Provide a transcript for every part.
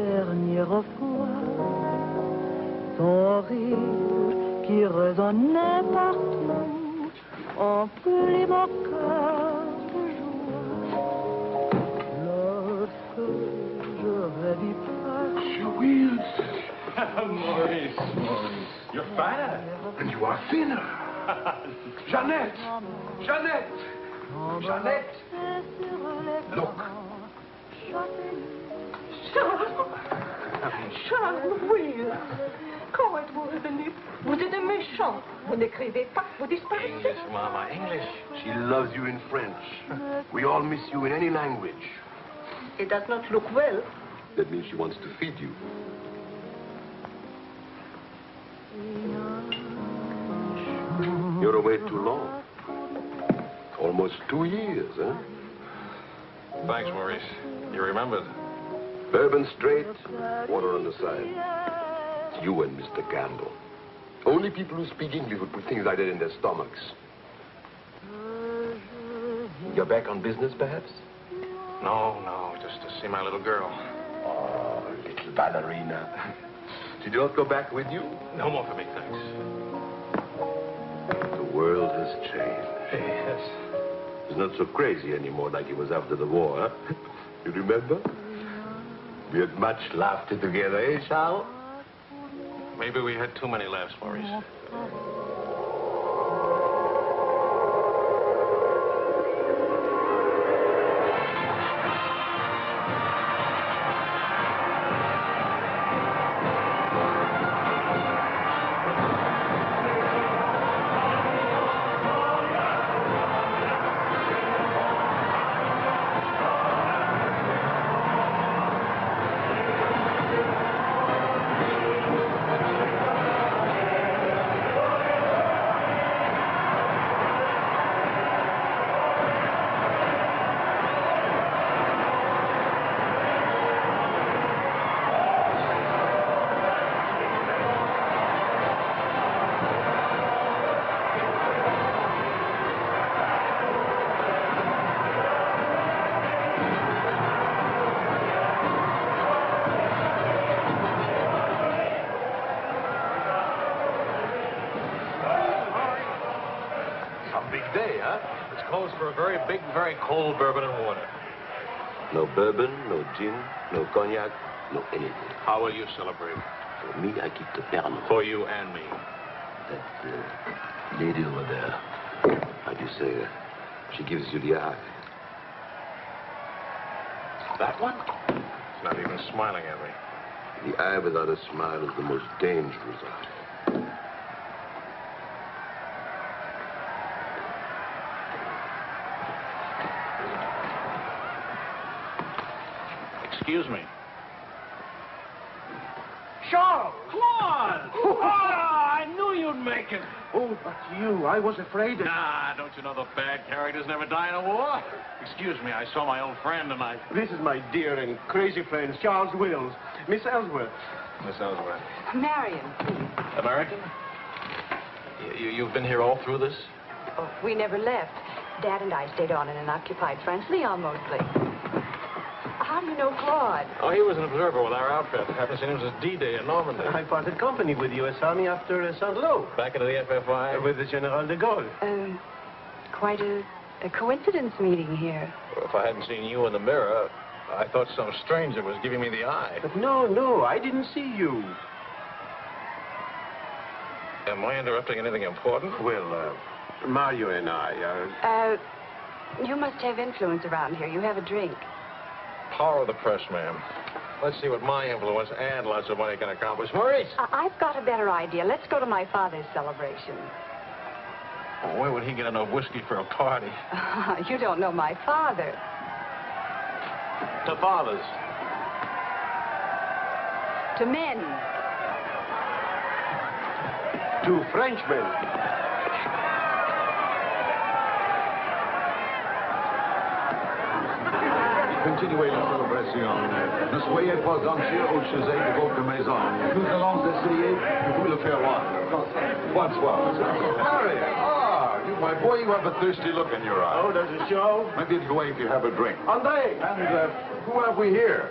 dernier fois, ton rire qui résonnait partout, emplit mon cœur de joie. Lorsque je rêvis pas. She wheels. Maurice, you're fat. And you are thinner. Jeannette! Jeannette! Jeannette! Look. Charles, oui. Comment êtes-vous revenu? Vous êtes méchant. Vous n'écrivez pas, vous disparaissez. English, Mama, English. She loves you in French. We all miss you in any language. It does not look well. That means she wants to feed you. You're away too long. Almost 2 years, huh? Thanks, Maurice. You remembered. Bourbon straight, water on the side. You and Mr. Gamble. Only people who speak English would put things like that in their stomachs. You're back on business, perhaps? No, just to see my little girl. Oh, little ballerina. Did you not go back with you? No more for me, thanks. The world has changed. Yes. It's not so crazy anymore like it was after the war, huh? You remember? We had much laughter together, eh, Charles? Maybe we had too many laughs, Maurice. Very cold bourbon and water. No bourbon, no gin, no cognac, no anything. How will you celebrate? For me, I keep the Pernod. For you and me. That lady over there, how do you say, she gives you the eye. That one? It's not even smiling at me. The eye without a smile is the most dangerous eye. Excuse me. Charles! Claude! Oh, I knew you'd make it. Oh, but you, I was afraid that... Nah, don't you know the bad characters never die in a war? Excuse me, I saw my old friend and I... This is my dear and crazy friend, Charles Wills. Miss Ellsworth. Miss Ellsworth. Marion, please. American? You've been here all through this? Oh, we never left. Dad and I stayed on in an occupied French Leon mostly. How do you know Claude? Oh, he was an observer with our outfit. Haven't seen him since D-Day in Normandy. I parted company with U.S. Army after Saint-Lô. Back into the FFI? With the General de Gaulle. Quite a coincidence meeting here. Well, if I hadn't seen you in the mirror, I thought some stranger was giving me the eye. But no, I didn't see you. Am I interrupting anything important? Well, Mario and I are... You must have influence around here. You have a drink. Power of the press, ma'am. Let's see what my influence and lots of money can accomplish. Maurice! I've got a better idea. Let's go to my father's celebration. Oh, where would he get enough whiskey for a party? You don't know my father. To fathers. To men. To Frenchmen. Continuez la célébration. Ne soyez pas anxieux au sujet de votre maison. Nous allons essayer de vous le faire voir. Bonsoir. Marion, you, my boy, you have a thirsty look in your eye. Oh, there's a show? Maybe it's going to have a drink. André! And who have we here?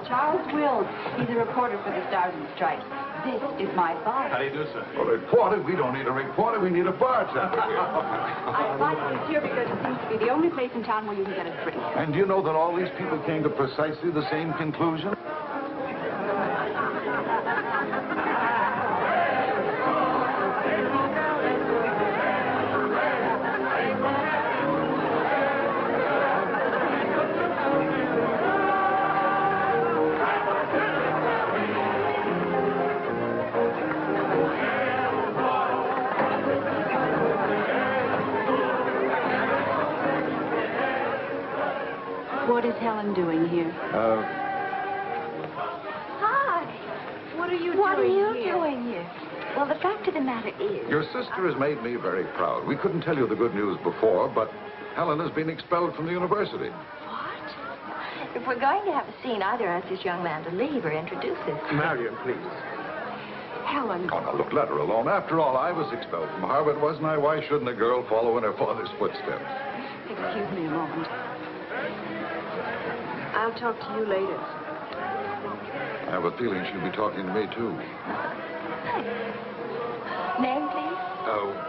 Charles Wills. He's a reporter for the Stars and Stripes. This is my father. How do you do, sir? A reporter? We don't need a reporter. We need a bartender. I invited you here because it seems to be the only place in town where you can get a drink. And do you know that all these people came to precisely the same conclusion? What is Helen doing here? Hi. What are you doing here? Well, the fact of the matter is... Your sister has made me very proud. We couldn't tell you the good news before, but Helen has been expelled from the university. What? If we're going to have a scene, either ask this young man to leave or introduce us. Marion, please. Helen. Oh, now, look, let her alone. After all, I was expelled from Harvard, wasn't I? Why shouldn't a girl follow in her father's footsteps? Excuse me a moment. I'll talk to you later. I have a feeling she'll be talking to me, too. Name, please?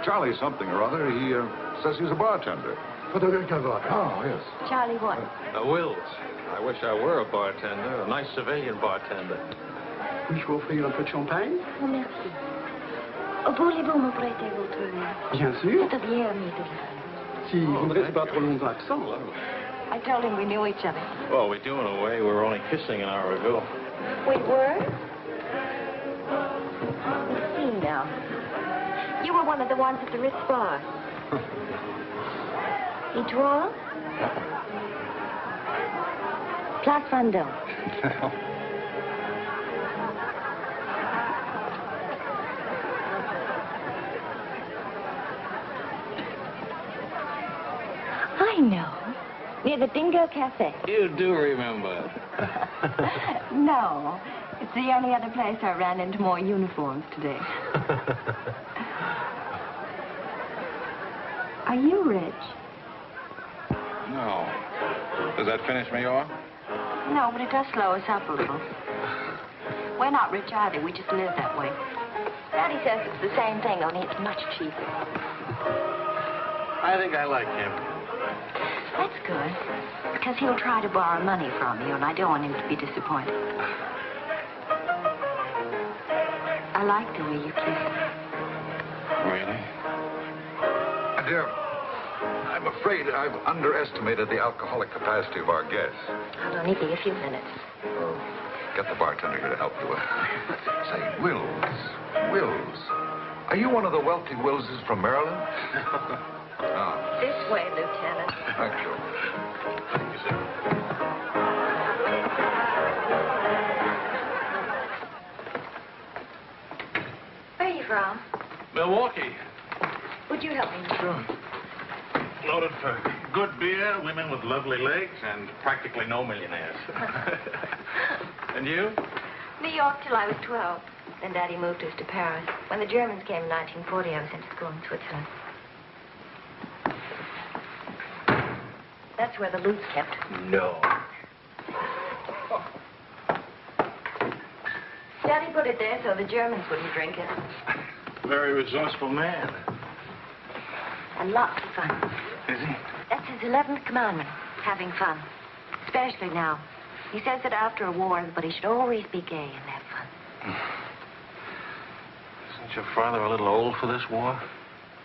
Charlie something or other. He says he's a bartender. Oh, yes. Charlie what? Wills. I wish I were a bartender, a nice civilian bartender. Puis-je vous offrir un peu de champagne? Oh, merci. Voulez-vous me prêter votre Bien sûr. atelier, amigo? Si vous ne restez pas trop longtemps absent. I told him we knew each other. Well, we do in a way. We were only kissing an hour ago. We were? Let's see now. You were one of the ones at the Ritz bar. You draw? Place Vendôme. I know. Near the Dingo Cafe. You do remember. No. It's the only other place I ran into more uniforms today. Are you rich? No. Does that finish me off? No, but it does slow us up a little. We're not rich either. We just live that way. Daddy says it's the same thing, only it's much cheaper. I think I like him. That's good, because he'll try to borrow money from you, and I don't want him to be disappointed. I like the way you kiss. Really? Dear, I'm afraid I've underestimated the alcoholic capacity of our guests. I'll only be a few minutes. Get the bartender here to help you. Say, Wills. Are you one of the wealthy Willses from Maryland? This way, Lieutenant. Thank you. Thank you, sir. Where are you from? Milwaukee. Would you help me? Sure. Noted for good beer, women with lovely legs, and practically no millionaires. And you? New York till I was 12. Then Daddy moved us to Paris. When the Germans came in 1940, I was sent to school in Switzerland. That's where the loot's kept. No. Daddy put it there so the Germans wouldn't drink it. Very resourceful man. And lots of fun. Is he? That's his 11th commandment, having fun. Especially now. He says that after a war, everybody should always be gay and have fun. Isn't your father a little old for this war?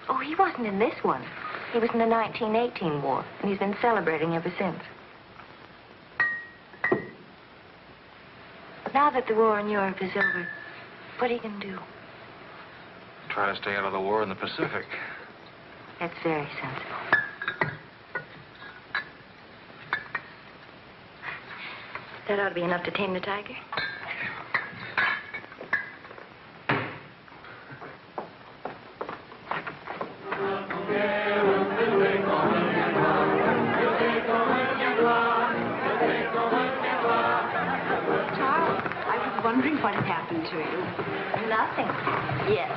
Oh, he wasn't in this one. He was in the 1918 war, and he's been celebrating ever since. Now that the war in Europe is over, what are you going to do? Try to stay out of the war in the Pacific. That's very sensible. That ought to be enough to tame the tiger. Wondering what had happened to you. Nothing. Yes.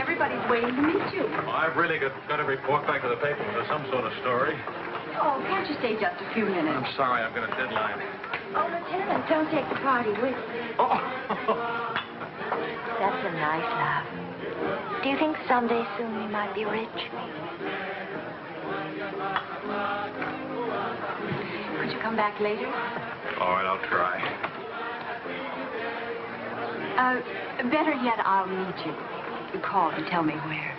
Everybody's waiting to meet you. Well, I've really got to report back to the paper for some sort of story. Oh, can't you stay just a few minutes? I'm sorry, I've got a deadline. Oh, Lieutenant, don't take the party with you. Oh. That's a nice laugh. Do you think someday soon we might be rich? Could you come back later? All right, I'll try. Better yet, I'll meet you. You call and tell me where.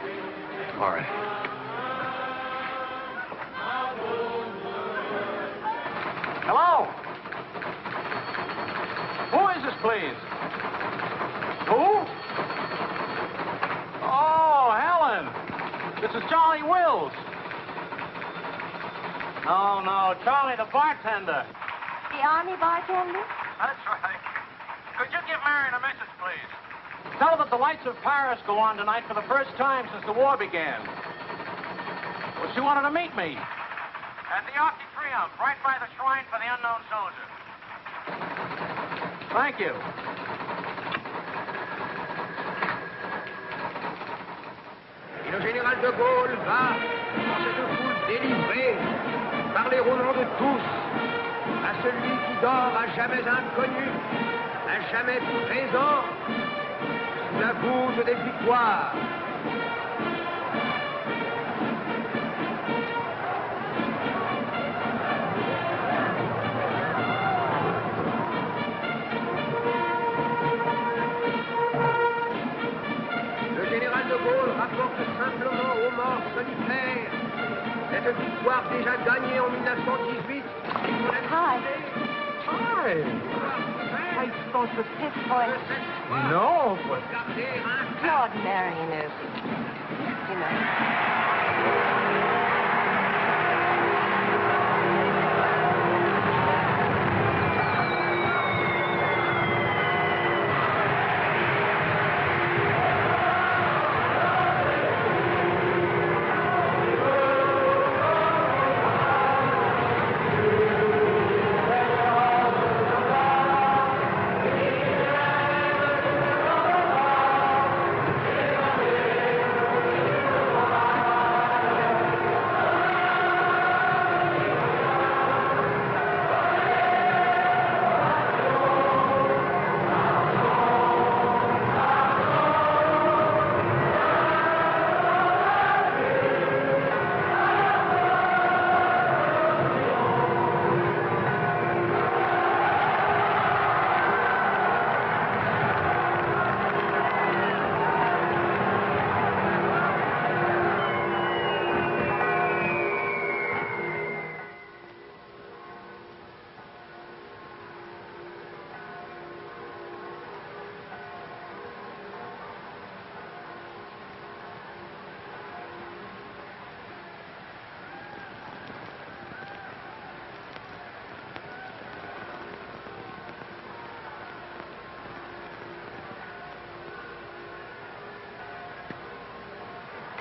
All right. Hello? Who is this, please? Who? Oh, Helen. This is Charlie Wills. No, Charlie, the bartender. The army bartender? That's right. Could you give Marion a message, please? Tell her that the lights of Paris go on tonight for the first time since the war began. Well, she wanted to meet me. At the Arc de Triomphe, right by the shrine for the unknown soldier. Thank you. Et le général de Gaulle va, dans cette foule délivrée, parler au nom de tous, à celui qui dort à jamais inconnu, à jamais présent, sous la voûte des victoires. Le général de Gaulle rapporte simplement aux morts solitaires cette victoire déjà gagnée en 1918. Hi. Hi. I thought the fifth point. No, but... Lord Marion is, you know.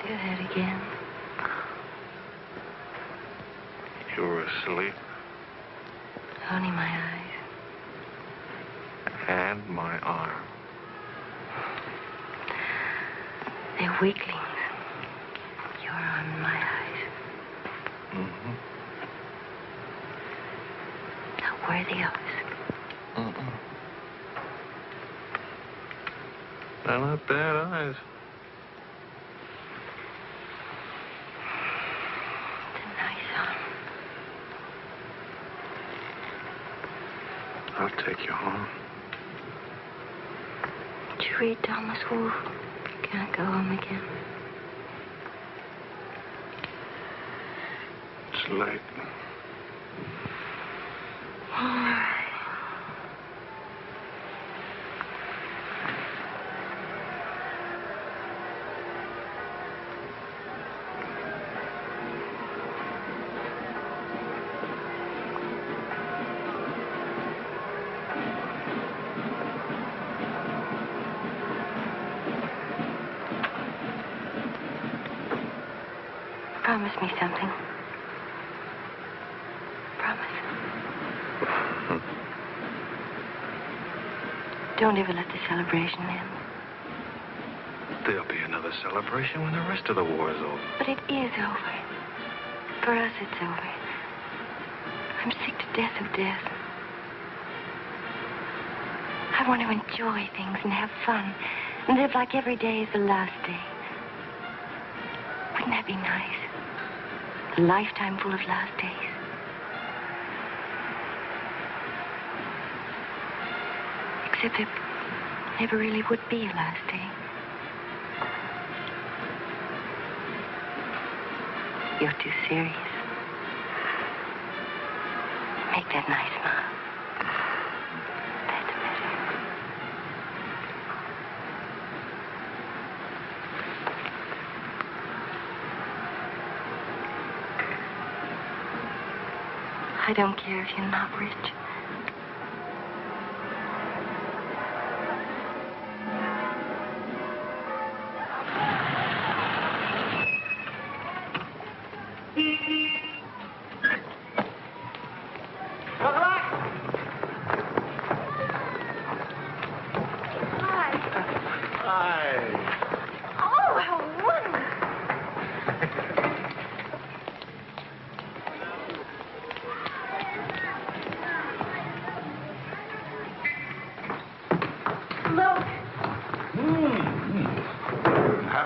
Do that again. You were asleep. Only my eyes. And my arm. They're weaklings. You're on my eyes. Mm-hmm. Not worthy of us. Mm-mm. They're not bad eyes. It's a nice arm. I'll take you home. Did you read Thomas Wolfe? Can't go home again. It's late. All right. Promise me something. Promise. Don't ever let the celebration end. There'll be another celebration when the rest of the war is over. But it is over. For us, it's over. I'm sick to death of death. I want to enjoy things and have fun and live like every day is the last day. Wouldn't that be nice? A lifetime full of last days. Except there never really would be a last day. You're too serious. Make that nice smile. That's better. I don't care if you're not rich.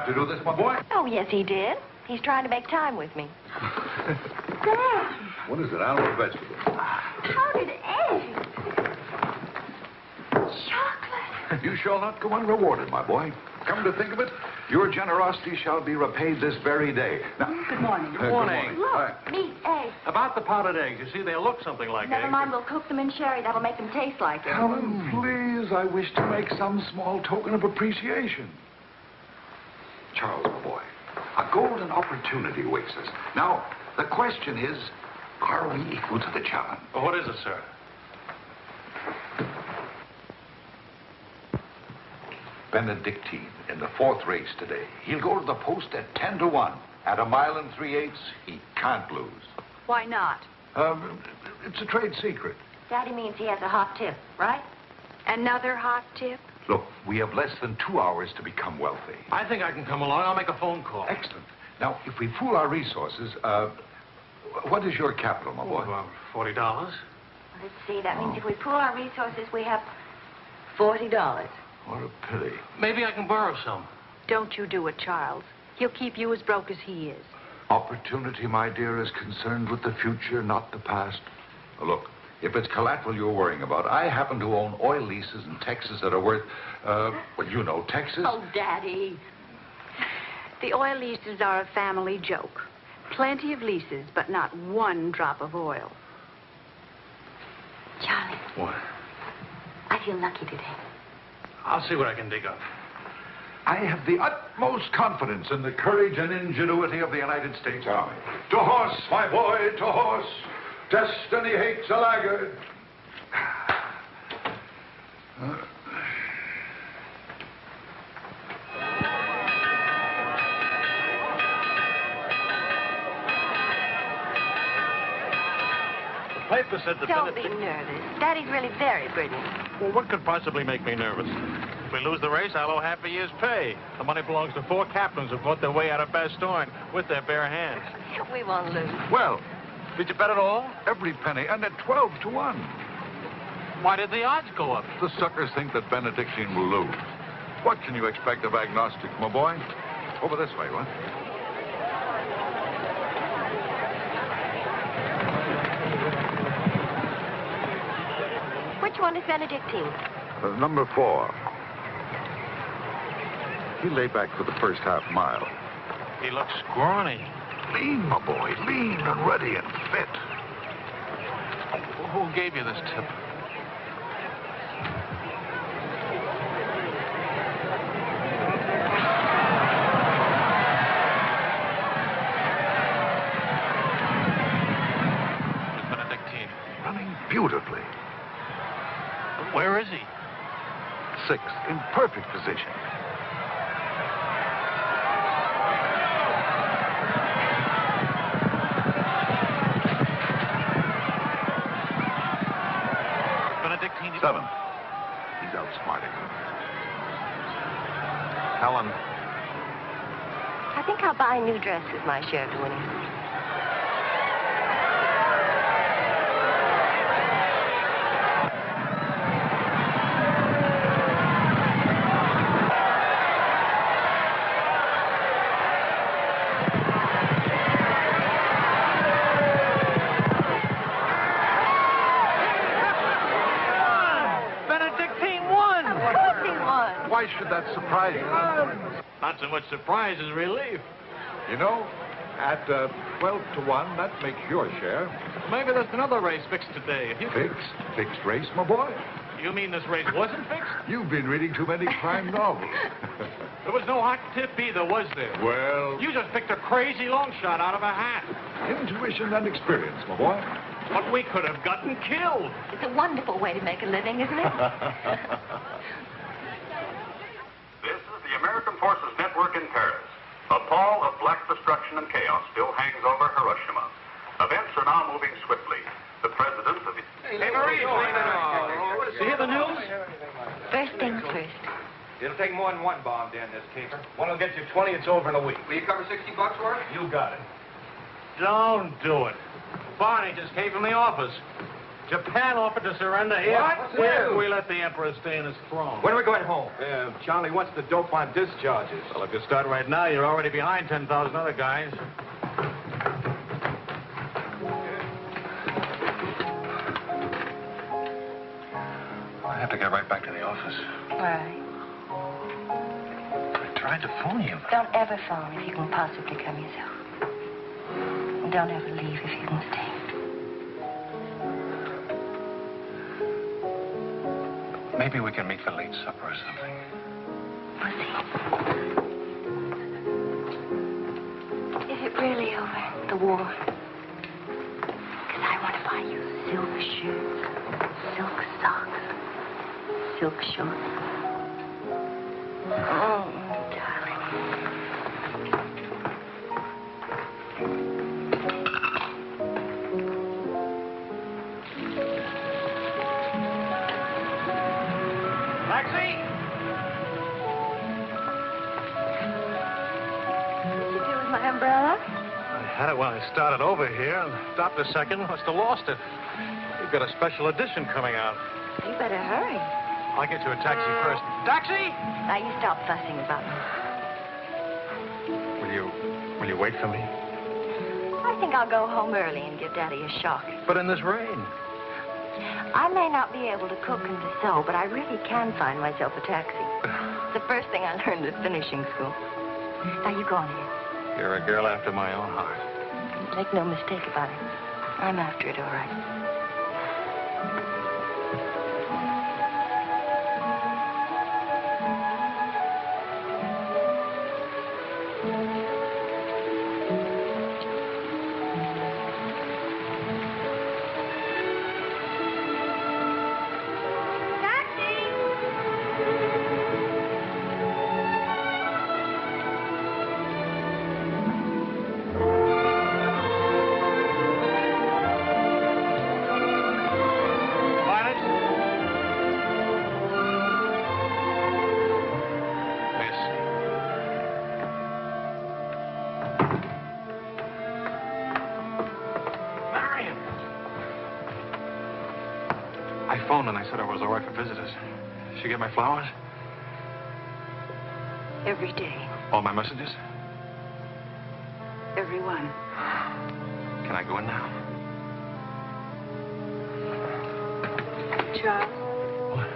To do this, my boy? Oh, yes, he did. He's trying to make time with me. Sam! What is it, animal or vegetable? Powdered eggs. Chocolate. You shall not go unrewarded, my boy. Come to think of it, your generosity shall be repaid this very day. Now, Good morning. Good morning. Look, meat, eggs. About the powdered eggs, you see, they look something like Never eggs. mind, we'll cook them in sherry. That'll make them taste like it. Helen, please, I wish to make some small token of appreciation. Charles, my boy, a golden opportunity awaits us. Now, the question is, are we equal to the challenge? Well, what is it, sir? Benedictine in the fourth race today. He'll go to the post at 10 to 1. At 1 3/8, he can't lose. Why not? It's a trade secret. Daddy means he has a hot tip, right? Another hot tip? Look, we have less than 2 hours to become wealthy. I think I can come along. I'll make a phone call. Excellent. Now, if we pool our resources, what is your capital, my boy? About $40. Let's see. That means if we pool our resources, we have $40. What a pity. Maybe I can borrow some. Don't you do it, Charles. He'll keep you as broke as he is. Opportunity, my dear, is concerned with the future, not the past. Look, if it's collateral you're worrying about, I happen to own oil leases in Texas that are worth, well, you know, Texas. Oh, Daddy. The oil leases are a family joke. Plenty of leases, but not one drop of oil. Charlie. What? I feel lucky today. I'll see what I can dig up. I have the utmost confidence in the courage and ingenuity of the United States Army. To horse, my boy, to horse. Destiny hates a laggard. The paper said the Don't be nervous. Daddy's really very brilliant. Well, what could possibly make me nervous? If we lose the race, I'll owe half a year's pay. The money belongs to 4 captains who fought their way out of Bastogne with their bare hands. We won't lose. Well, Did you bet it all? every penny, and at 12 to 1. Why did the odds go up? The suckers think that Benedictine will lose. What can you expect of agnostics, my boy? Over this way, what? Which one is Benedictine? Number 4. He lay back for the first half mile. He looks scrawny. Lean, my boy, lean and ready and fit. Who gave you this tip? Miss Benedictine. Running beautifully. Where is he? 6, in perfect position. Benedictine. 7. He's outsmarting. Helen. I think I'll buy a new dress with my share of winning. why should that surprise you? Not so much surprise as relief. You know, at 12 to 1, that makes your share. Maybe there's another race fixed today. If you Fixed? Fixed race, my boy? You mean this race wasn't fixed? You've been reading too many crime novels. There was no hot tip either, was there? Well, You just picked a crazy long shot out of a hat. intuition and experience, my boy. But we could have gotten killed. It's a wonderful way to make a living, isn't it? This is the American Forces Network in Paris. A pall of black destruction and chaos still hangs over Hiroshima. Events are now moving swiftly. The president of the... Hey, Marie, You hear the news? First things first. It'll take more than one bomb down this caper. One will get you 20, it's over in a week. Will you cover $60 for it? You got it. Don't do it. Barney just came from the office. Japan offered to surrender here. What? If we let the emperor stay in his throne. When are we going home? Charlie wants the dope on discharges. Well, if you start right now, you're already behind 10,000 other guys. I have to get right back to the office. Why? I tried to phone you. Don't ever phone if you can possibly come yourself. And don't ever leave if you can stay. Maybe we can meet for late supper or something. We'll see. Is it really over, the war? Because I want to buy you silk shirts, silk socks, silk shorts. Oh, darling. Taxi! What did you do with my umbrella? I had it when I started over here and stopped a second. Must have lost it. We've got a special edition coming out. You better hurry. I'll get you a taxi first. Taxi! Now, you stop fussing about me. Will you wait for me? I think I'll go home early and give Daddy a shock. But in this rain. I may not be able to cook and to sew, but I really can find myself a taxi. It's the first thing I learned at finishing school. Now, you go on ahead. You're a girl after my own heart. Make no mistake about it. I'm after it, all right. I phoned and I said I was all right for visitors. Did she get my flowers? Every day. All my messages? Every one. Can I go in now? Charles? What?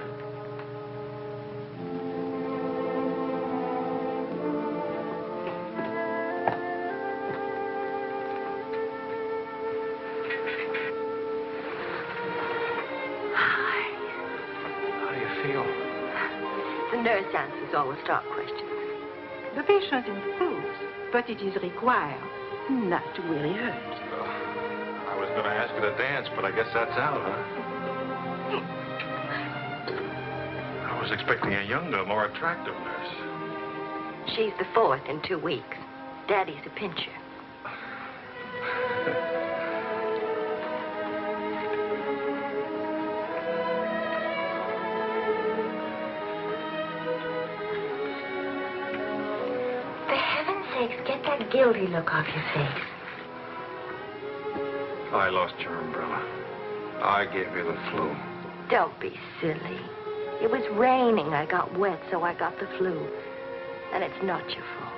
How do you feel? The nurse answers all the stock questions. The patient improves, but it is required not to really hurt. I was going to ask her to dance, but I guess that's out, huh? I was expecting a younger, more attractive nurse. She's the fourth in 2 weeks. Daddy's a pincher. For heaven's sakes, get that guilty look off your face. I lost your umbrella. I gave you the flu. Don't be silly. It was raining. I got wet, so I got the flu. And it's not your fault.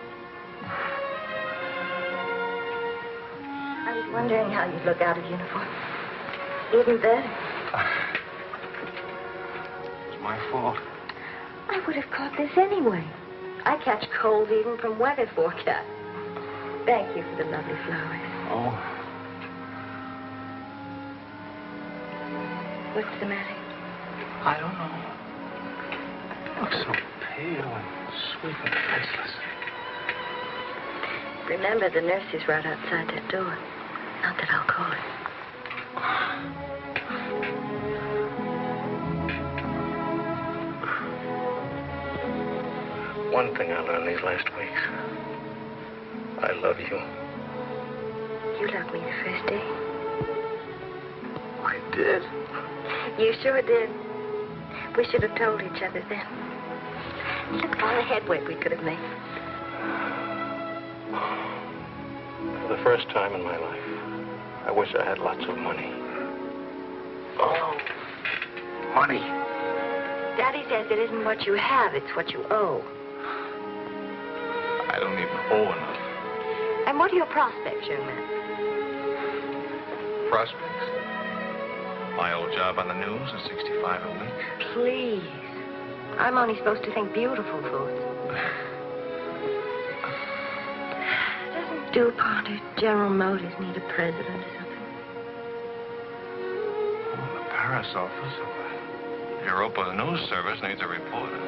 I was wondering how you'd look out of uniform. Even better. It's my fault. I would have caught this anyway. I catch colds even from weather forecast. Thank you for the lovely flowers. Oh. What's the matter? I don't know. You look so pale and sweet and faceless. Remember, the nurse is right outside that door. Not that I'll call her. One thing I learned these last weeks. I love you. You loved me the first day. I did. You sure did. We should have told each other then. Look at all the headway we could have made. For the first time in my life, I wish I had lots of money. Oh, money. Daddy says it isn't what you have, it's what you owe. I don't even owe enough. And what are your prospects, young man? Prospects? My old job on the news at 65 a week. Please. I'm only supposed to think beautiful thoughts. Doesn't DuPont or General Motors need a president or something? Oh, the Paris office of the Europa News Service needs a reporter.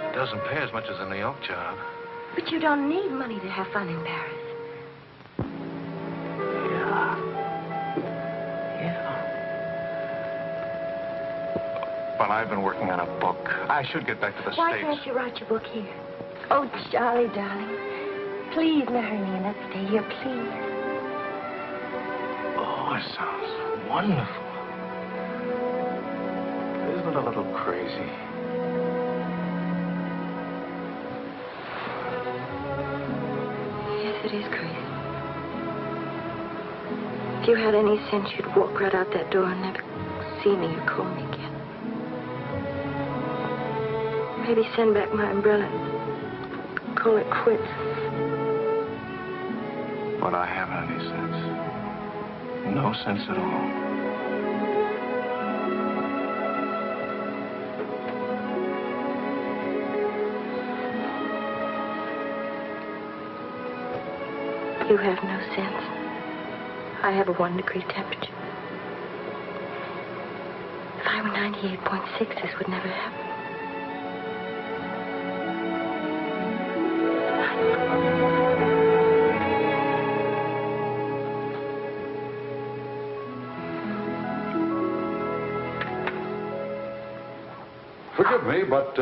It doesn't pay as much as a New York job. But you don't need money to have fun in Paris. But I've been working on a book. I should get back to the Why States. can't you write your book here? Oh, Charlie, darling. Please marry me and let's stay here, please. Oh, it sounds wonderful. Isn't it a little crazy? Yes, it is crazy. If you had any sense, you'd walk right out that door and never see me or call me again. Maybe send back my umbrella and call it quits. But I haven't any sense. No sense at all. You have no sense. I have a 1 degree temperature. If I were 98.6, this would never happen. Forgive me, but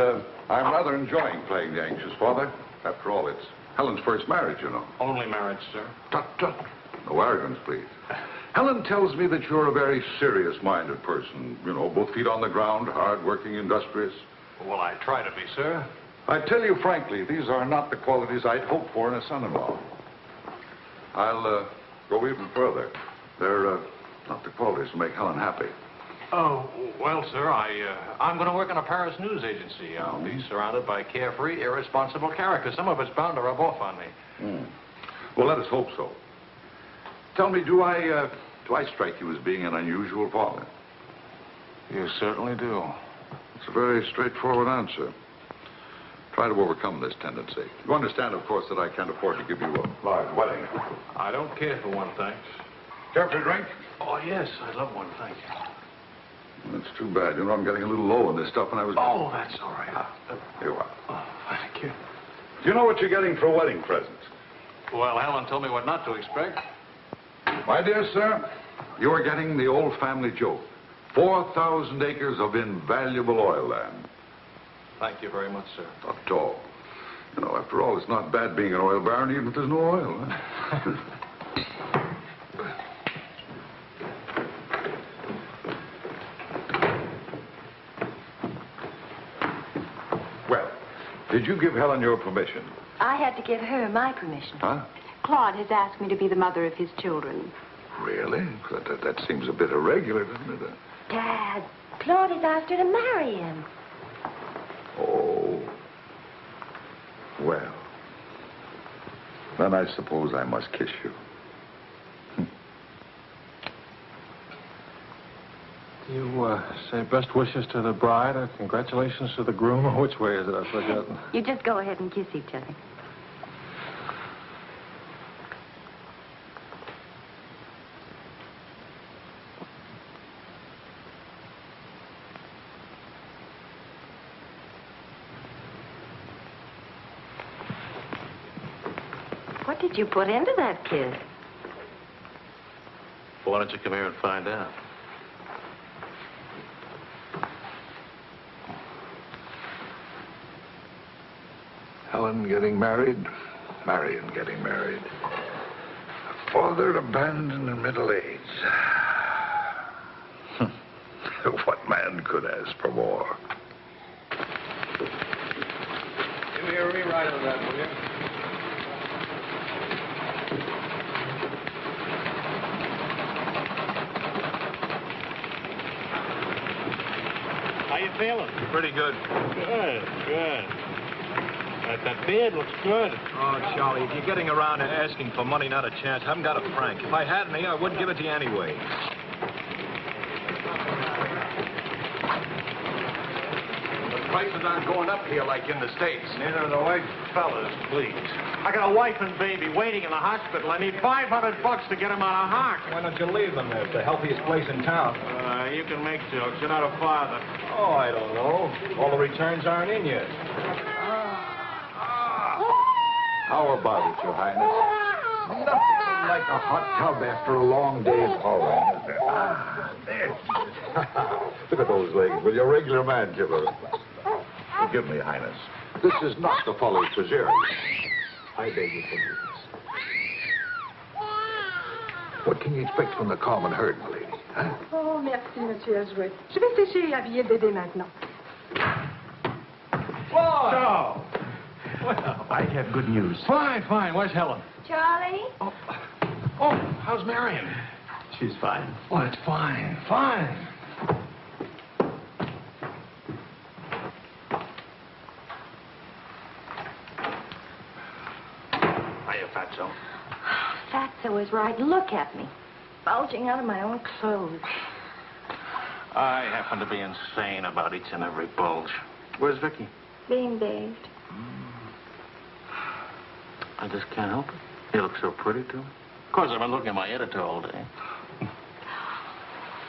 I'm rather enjoying playing the anxious father. After all, it's Helen's first marriage, you know. Only marriage, sir. Tut, tut. No arrogance, please. Helen tells me that you're a very serious-minded person. You know, both feet on the ground, hard-working, industrious. Well, I try to be, sir. I tell you frankly, these are not the qualities I'd hope for in a son-in-law. I'll go even further. They're not the qualities to make Helen happy. Oh, well, sir, I'm going to work in a Paris news agency. I'll be surrounded by carefree, irresponsible characters. Some of it's bound to rub off on me. Well, let us hope so. Tell me, do I strike you as being an unusual father? You certainly do. It's a very straightforward answer. Try to overcome this tendency. You understand, of course, that I can't afford to give you a large wedding. I don't care for one, thanks. Care for a drink? Oh, yes, I'd love one, thank you. That's too bad. You know, I'm getting a little low on this stuff, and I was... Oh, that's all right. Here you are. Oh, thank you. Do you know what you're getting for a wedding present? Well, Helen told me what not to expect. My dear sir, you are getting the old family joke. 4,000 acres of invaluable oil land. Thank you very much, sir. Not at all. You know, after all, it's not bad being an oil baron, even if there's no oil. Huh? Well, did you give Helen your permission? I had to give her my permission. Huh? Claude has asked me to be the mother of his children. Really? That seems a bit irregular, doesn't it? Dad, Claude has asked her to marry him. Oh. Well. Then I suppose I must kiss you. You say best wishes to the bride or congratulations to the groom, or which way is it? I've forgotten. You just go ahead and kiss each other. What did you put into that kiss? Well, why don't you come here and find out? Helen getting married, Marion getting married. A father abandoned in middle age. What man could ask for more? Give me a rewrite of that, will you? How you feeling? Pretty good. Good, good. That beard looks good. Oh, Charlie, if you're getting around to asking for money, not a chance. I haven't got a franc. If I had any, I wouldn't give it to you anyway. The prices aren't going up here like in the States. Neither are the white fellas, please. I got a wife and baby waiting in the hospital. I need $500 to get them out of Hawk. Why don't you leave them there? It's the healthiest place in town. You can make jokes. You're not a father. Oh, I don't know. All the returns aren't in yet. How about it, Your Highness? Nothing like a hot tub after a long day of hauling, is there? Ah, there. Look at those legs. Will you, regular man killer? Forgive me, Highness. This is not the folly of Fitzgerald. I beg your forgiveness. What can you expect from the common herd, my lady? Huh? Oh, merci, Monsieur Ajouet. Je vais sécher et habiller le bébé maintenant. Whoa! Well, I have good news. fine, fine. Where's Helen? Charlie? Oh, how's Marion? She's fine. Oh, it's fine, fine. Hiya, Fatso. Fatso is right. Look at me. Bulging out of my own clothes. I happen to be insane about each and every bulge. Where's Vicky? Being bathed. I just can't help it. You look so pretty, too. Of course, I've been looking at my editor all day.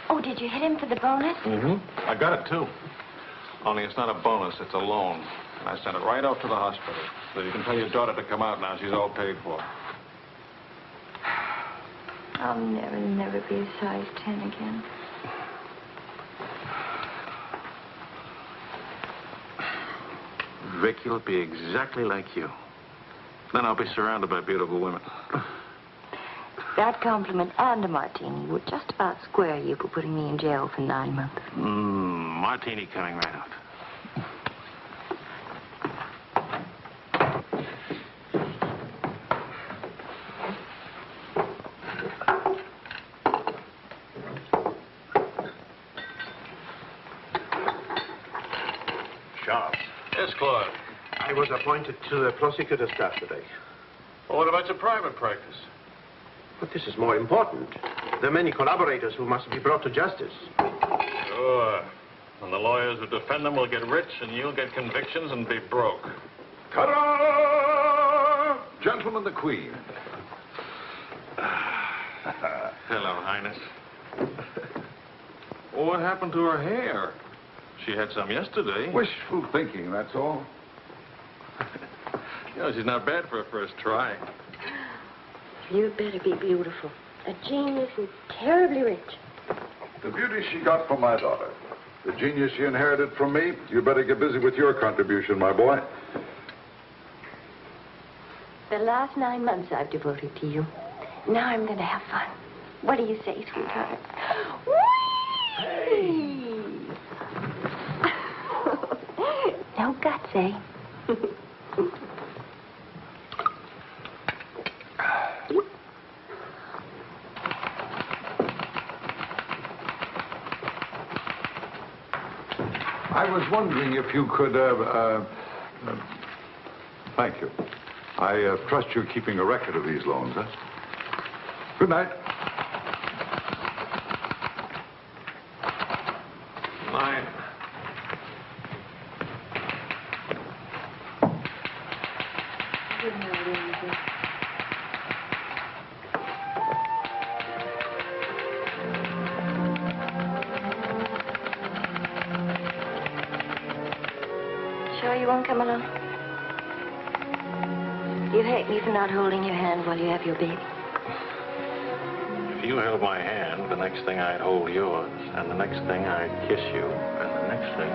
Oh, did you hit him for the bonus? Mm-hmm. I got it, too. Only it's not a bonus, it's a loan. And I sent it right out to the hospital. So you can tell your daughter to come out now. She's all paid for. I'll never be a size 10 again. Vicky will be exactly like you. Then I'll be surrounded by beautiful women. That compliment and a martini would just about square you for putting me in jail for 9 months. Martini coming right out. Charles. Yes, Claude. I was appointed to the prosecutor's staff today. Well, what about your private practice? But this is more important. There are many collaborators who must be brought to justice. Sure. And the lawyers who defend them will get rich, and you'll get convictions and be broke. Ta-da! Gentlemen, the Queen. Hello, Highness. Well, what happened to her hair? She had some yesterday. Wishful thinking, that's all. You know, she's not bad for a first try. You'd better be beautiful. A genius and terribly rich. The beauty she got from my daughter. The genius she inherited from me. You better get busy with your contribution, my boy. The last 9 months I've devoted to you. Now I'm going to have fun. What do you say, sweetheart? Whee! No guts, eh? I was wondering if you could, thank you. I trust you're keeping a record of these loans, huh? Good night. You know what it is. Sure you won't come along? You hate me for not holding your hand while you have your baby. If you held my hand, the next thing I'd hold yours, and the next thing I'd kiss you, and the next thing...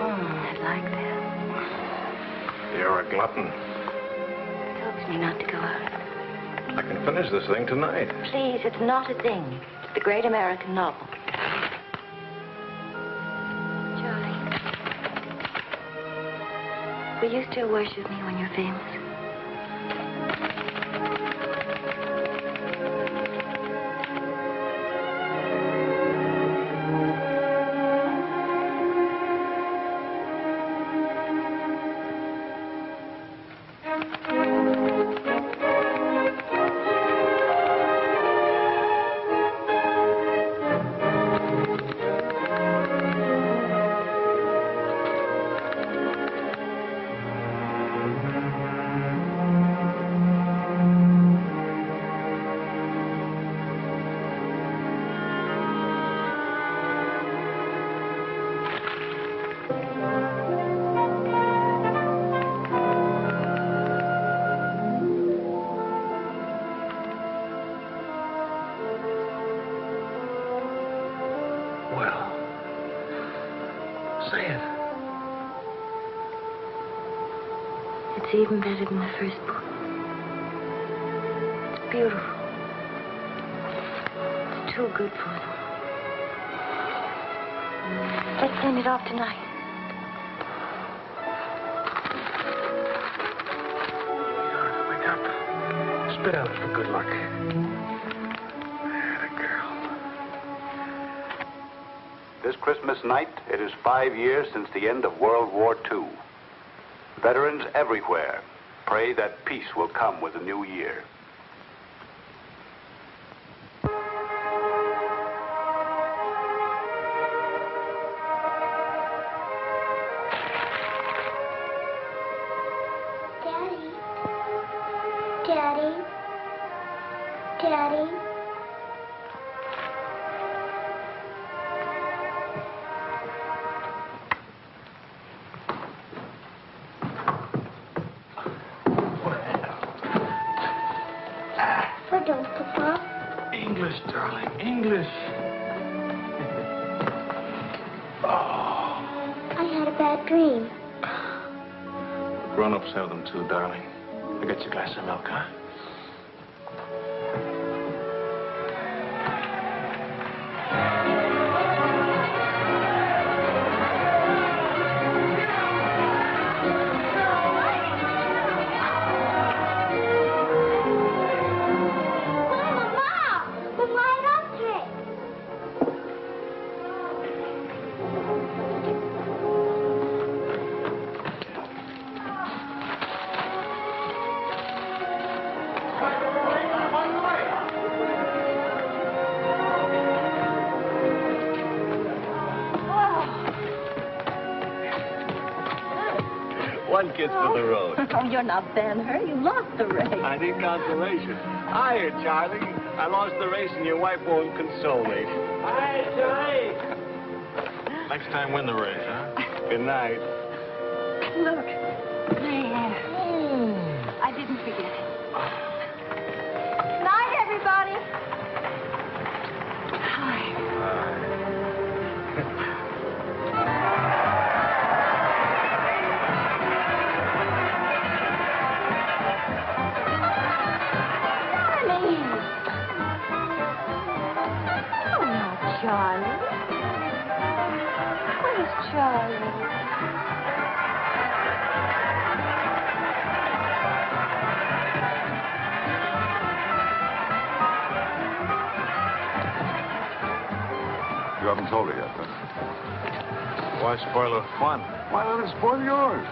I'd like that. You're a glutton. It helps me not to go out. I can finish this thing tonight. Please, it's not a thing. It's the great American novel. Charlie, will you still worship me when you're famous? It's even better than the first book. It's beautiful. It's too good for them. Let's send it off tonight. Wake up. Spit out for good luck. That girl. This Christmas night, it is 5 years since the end of World War II. Veterans everywhere pray that peace will come with the new year. Daddy. Daddy. Daddy. Pardon, Papa. English, darling, English. I had a bad dream. Grown-ups have them too, darling. I get you a glass of milk, huh? One kiss for the road. Oh, you're not Ben-Hur. You lost the race. I need consolation. Hiya, Charlie. I lost the race and your wife won't console me. Hi, Charlie. Next time, win the race, huh? Good night. Look. There. I didn't forget it. Night, everybody. Hi. Charlie? Where's Charlie? You haven't told her yet, huh? Why spoil her fun? Why let it spoil yours?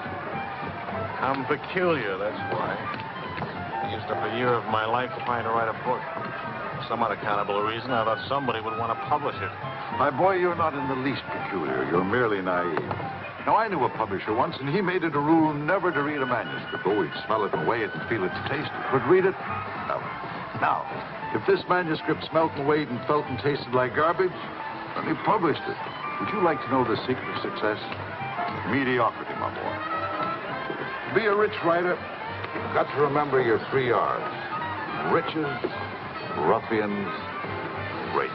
I'm peculiar, that's why. I used up a year of my life trying to write a book. For some unaccountable reason, I thought somebody would want to publish it. My boy, you're not in the least peculiar. You're merely naive. Now, I knew a publisher once, and he made it a rule never to read a manuscript. Oh, he'd smell it and weigh it and feel its taste, but read it, no. Now, if this manuscript smelt and weighed and felt and tasted like garbage, then he published it. Would you like to know the secret of success? Mediocrity, my boy. To be a rich writer, you've got to remember your 3 R's. Riches, ruffians, race.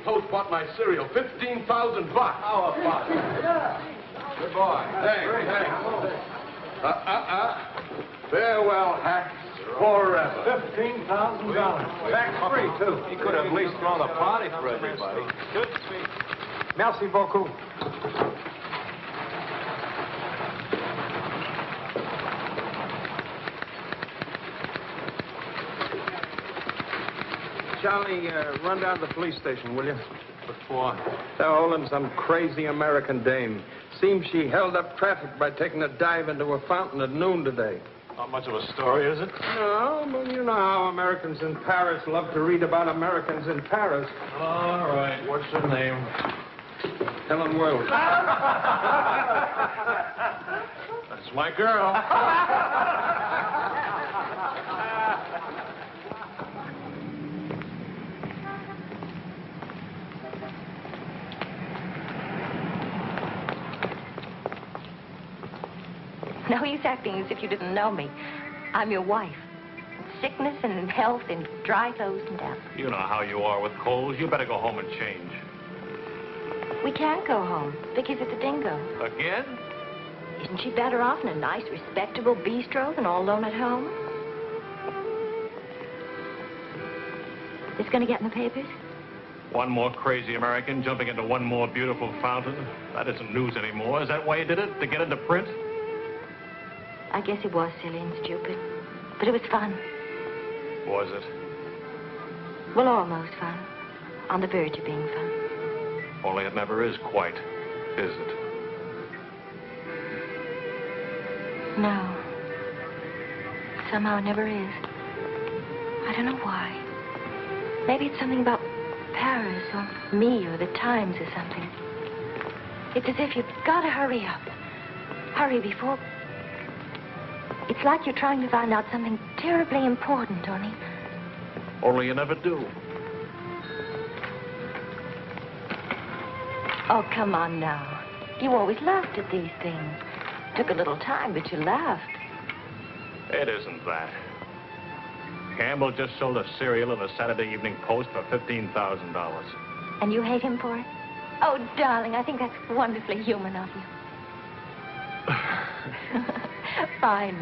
Post bought my cereal, $15,000. How about it? Yeah. Good boy. Hey. Farewell, hacks, forever. $15,000. Tax-free, too. He could have at least thrown a party for everybody. Good speech. Merci beaucoup. Charlie, run down to the police station, will you? What for? They're holding some crazy American dame. Seems she held up traffic by taking a dive into a fountain at noon today. Not much of a story, is it? No, but you know how Americans in Paris love to read about Americans in Paris. All right. What's her name? Helen Wells. That's my girl. No use acting as if you didn't know me. I'm your wife. In sickness and in health, in dry clothes and death. You know how you are with colds. You better go home and change. We can't go home. Vicky's at the Dingo. Again? Isn't she better off in a nice, respectable bistro than all alone at home? This gonna get in the papers? One more crazy American jumping into one more beautiful fountain. That isn't news anymore. Is that why you did it? To get into print? I guess it was silly and stupid, but it was fun. Was it? Well, almost fun. On the verge of being fun. Only it never is quite, is it? No. Somehow it never is. I don't know why. Maybe it's something about Paris or me or the Times or something. It's as if you've got to hurry up. Hurry before... It's like you're trying to find out something terribly important, Tony. Only you never do. Oh, come on now. You always laughed at these things. Took a little time, but you laughed. It isn't that. Campbell just sold a cereal in the Saturday Evening Post for $15,000. And you hate him for it? Oh, darling, I think that's wonderfully human of you. Finally.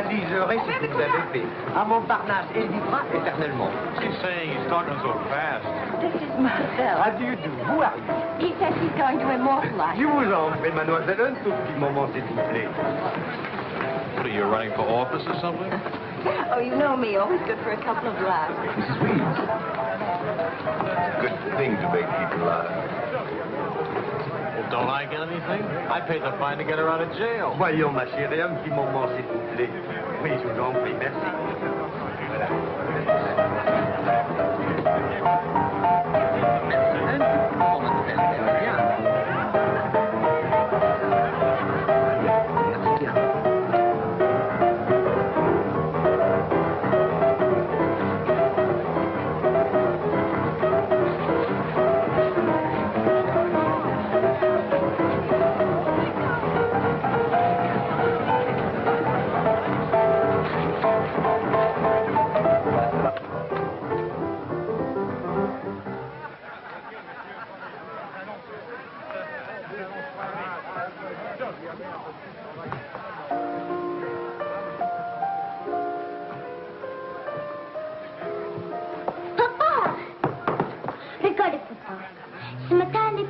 Liserez ce que vous avez fait. À Montparnasse, et vivra éternellement. She's saying he's talking so fast. This is Marcel. How do you do? Who are you? He says he's going to immortalize. Je vous en prie, mademoiselle, un tout petit moment, s'il vous plaît. What, are you running for office or something? Oh, you know me, always good for a couple of laughs. Mrs. Reeves. It's a good thing to make people laugh. Well, don't I get anything? I paid the fine to get her out of jail. Voyons, ma chérie, un petit moment, s'il vous plaît. Oui, je vous en prie, merci. Voilà. Un petit moment, mademoiselle. Bien.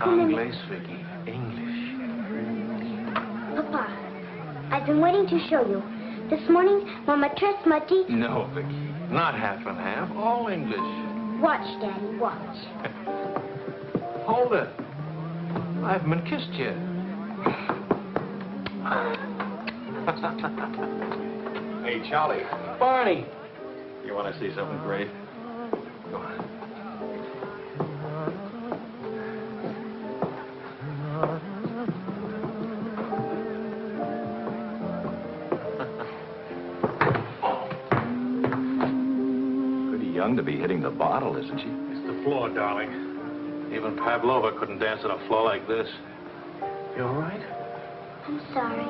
Anglais, Vicky. English. Papa, I've been waiting to show you. This morning, when my trust my teeth... No, Vicky. Not half and half. All English. Watch, Daddy, watch. Hold it. I haven't been kissed yet. Hey, Charlie. Barney. You want to see something great? Go on. Pretty young to be hitting the bottle, isn't she? It's the floor, darling. Even Pavlova couldn't dance on a floor like this. You all right? I'm sorry.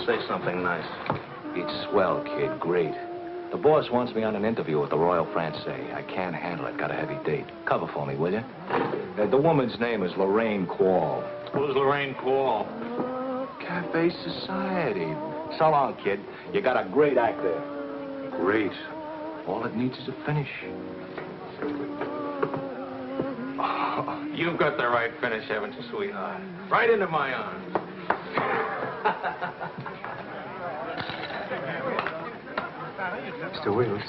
Say something nice. It's swell, kid. Great. The boss wants me on an interview with the Royal Francais. I can't handle it. Got a heavy date. Cover for me, will you? The woman's name is Lorraine Quall. Who's Lorraine Quall? Cafe Society. So long, kid. You got a great act there. Great. All it needs is a finish. Oh, you've got the right finish, haven't you, sweetheart? Right into my arms. Mr. Wills.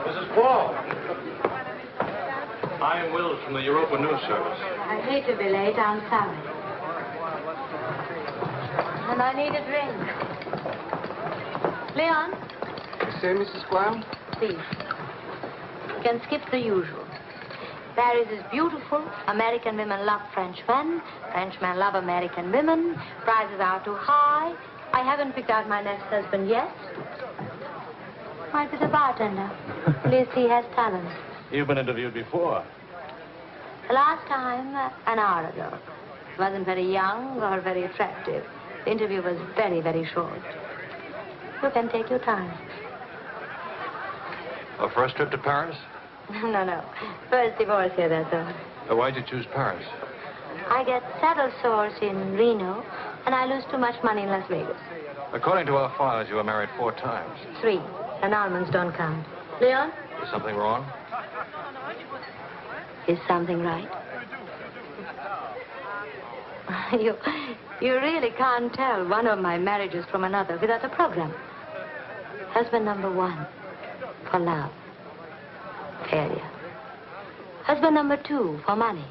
Mrs. Quall. I am Wills from the Europa News Service. I hate to be late. I'm sorry. And I need a drink. Leon? You say, Mrs. Quall? Please. You can skip the usual. Paris is beautiful. American women love Frenchmen. Frenchmen love American women. Prices are too high. I haven't picked out my next husband yet. Might be the bartender. At least he has talent. You've been interviewed before. The last time, an hour ago. He wasn't very young or very attractive. The interview was very, very short. You can take your time. A first trip to Paris? No. First divorce here, that's all. Why'd you choose Paris? I get saddle sores in Reno, and I lose too much money in Las Vegas. According to our files, you were married 4 times. 3. Annulments don't count. Leon? Is something wrong? Is something right? You really can't tell one of my marriages from another without a program. Husband number 1, for love. Failure. Husband number 2, for money.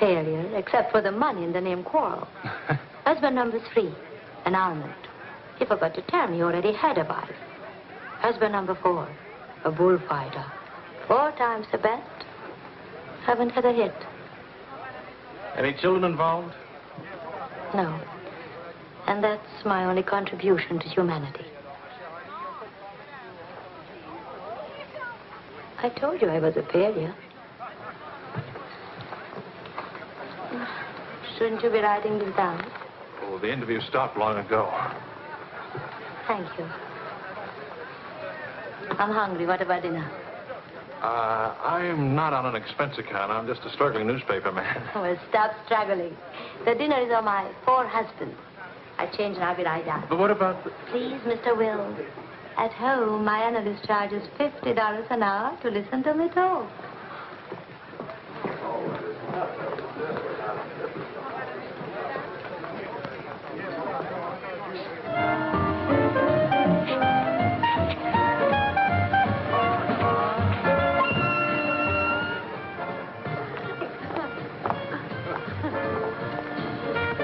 Failure, except for the money in the name Quarrel. Husband number 3, annulment. He forgot to tell me he already had a wife. Husband number 4, a bullfighter. 4 times the bet. Haven't had a hit. Any children involved? No. And that's my only contribution to humanity. I told you I was a failure. Shouldn't you be writing this down? Oh, the interview stopped long ago. Thank you. I'm hungry. What about dinner? I'm not on an expense account. I'm just a struggling newspaper man. Well, stop struggling. The dinner is on my 4 husbands. I change and I'll be right down. But what about... Please, Mr. Wills. At home, my analyst charges $50 an hour to listen to me talk.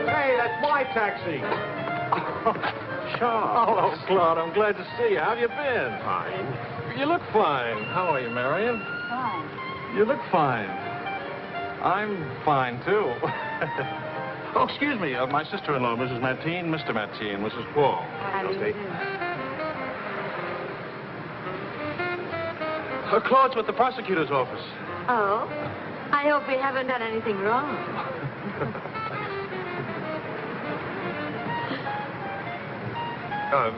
Hey, that's my taxi. Charles. Hello, Claude. I'm glad to see you. How have you been? Fine. You look fine. How are you, Marion? Fine. You look fine. I'm fine, too. Oh, excuse me. My sister-in-law, Mrs. Mateen, Mr. Mateen, Mrs. Quall. How do you do? Claude's with the prosecutor's office. Oh? I hope we haven't done anything wrong.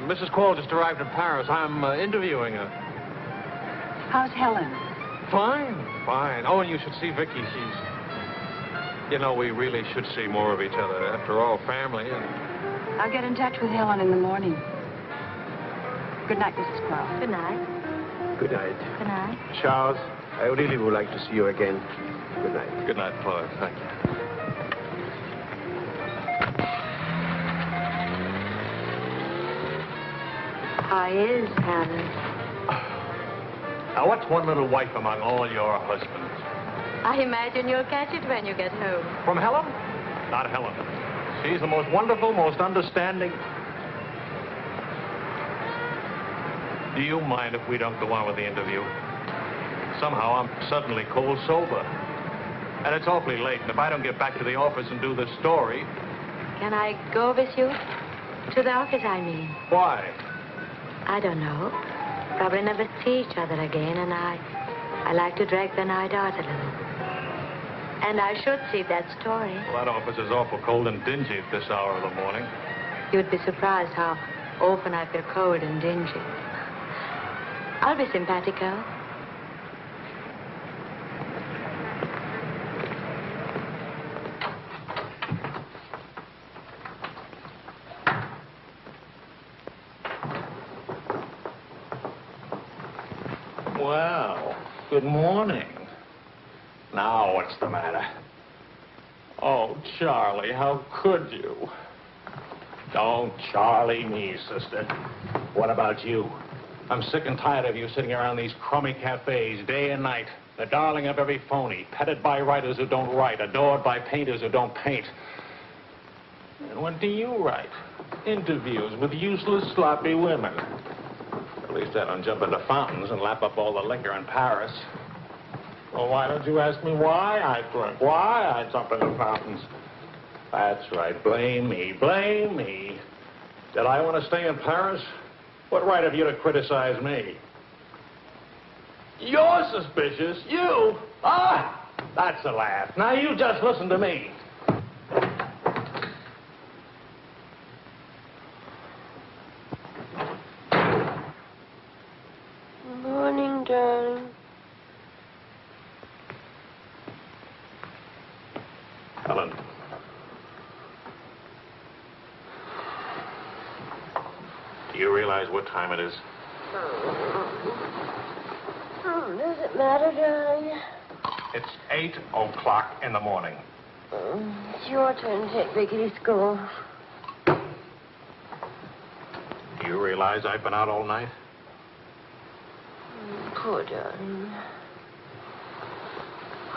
Mrs. Quall just arrived in Paris. I'm interviewing her. How's Helen? Fine. Oh, and you should see Vicky. She's... You know, we really should see more of each other. After all, family and... I'll get in touch with Helen in the morning. Good night, Mrs. Crowe. Good night. Good night. Good night. Charles, I really would like to see you again. Good night. Good night, Claude. Thank you. How is Helen? Now, what's one little wife among all your husbands? I imagine you'll catch it when you get home. From Helen? Not Helen. She's the most wonderful, most understanding. Do you mind if we don't go on with the interview? Somehow I'm suddenly cold sober. And it's awfully late, and if I don't get back to the office and do the story... Can I go with you? To the office, I mean. Why? I don't know. Probably never see each other again, and I like to drag the night out a little. And I should see that story. Well, that office is awful cold and dingy at this hour of the morning. You'd be surprised how often I feel cold and dingy. I'll be simpatico. Well, good morning. Now, what's the matter? Oh, Charlie, how could you? Don't Charlie me, sister. What about you? I'm sick and tired of you sitting around these crummy cafes day and night, the darling of every phony, petted by writers who don't write, adored by painters who don't paint. And what do you write? Interviews with useless, sloppy women. At least I don't jump into fountains and lap up all the liquor in Paris. Well, why don't you ask me why I drink? Why I jump into fountains? That's right. Blame me. Blame me. Did I want to stay in Paris? What right have you to criticize me? You're suspicious. You? Ah! That's a laugh. Now you just listen to me. Morning, darling. Helen. Do you realize what time it is? Does it matter, darling? It's 8 o'clock in the morning. It's your turn to take Vicky to school. Do you realize I've been out all night? Poor darling.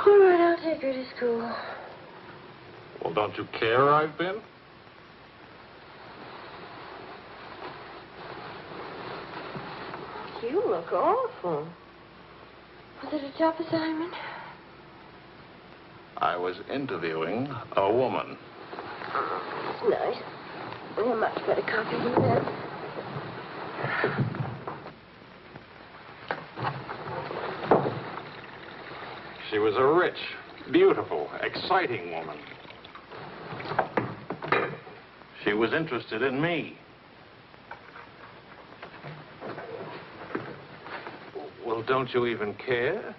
All right, I'll take her to school. Well, don't you care where I've been? You look awful. Was it a tough assignment? I was interviewing a woman. It's nice. We have much better coffee than that. She was a rich, beautiful, exciting woman. She was interested in me. Well, don't you even care?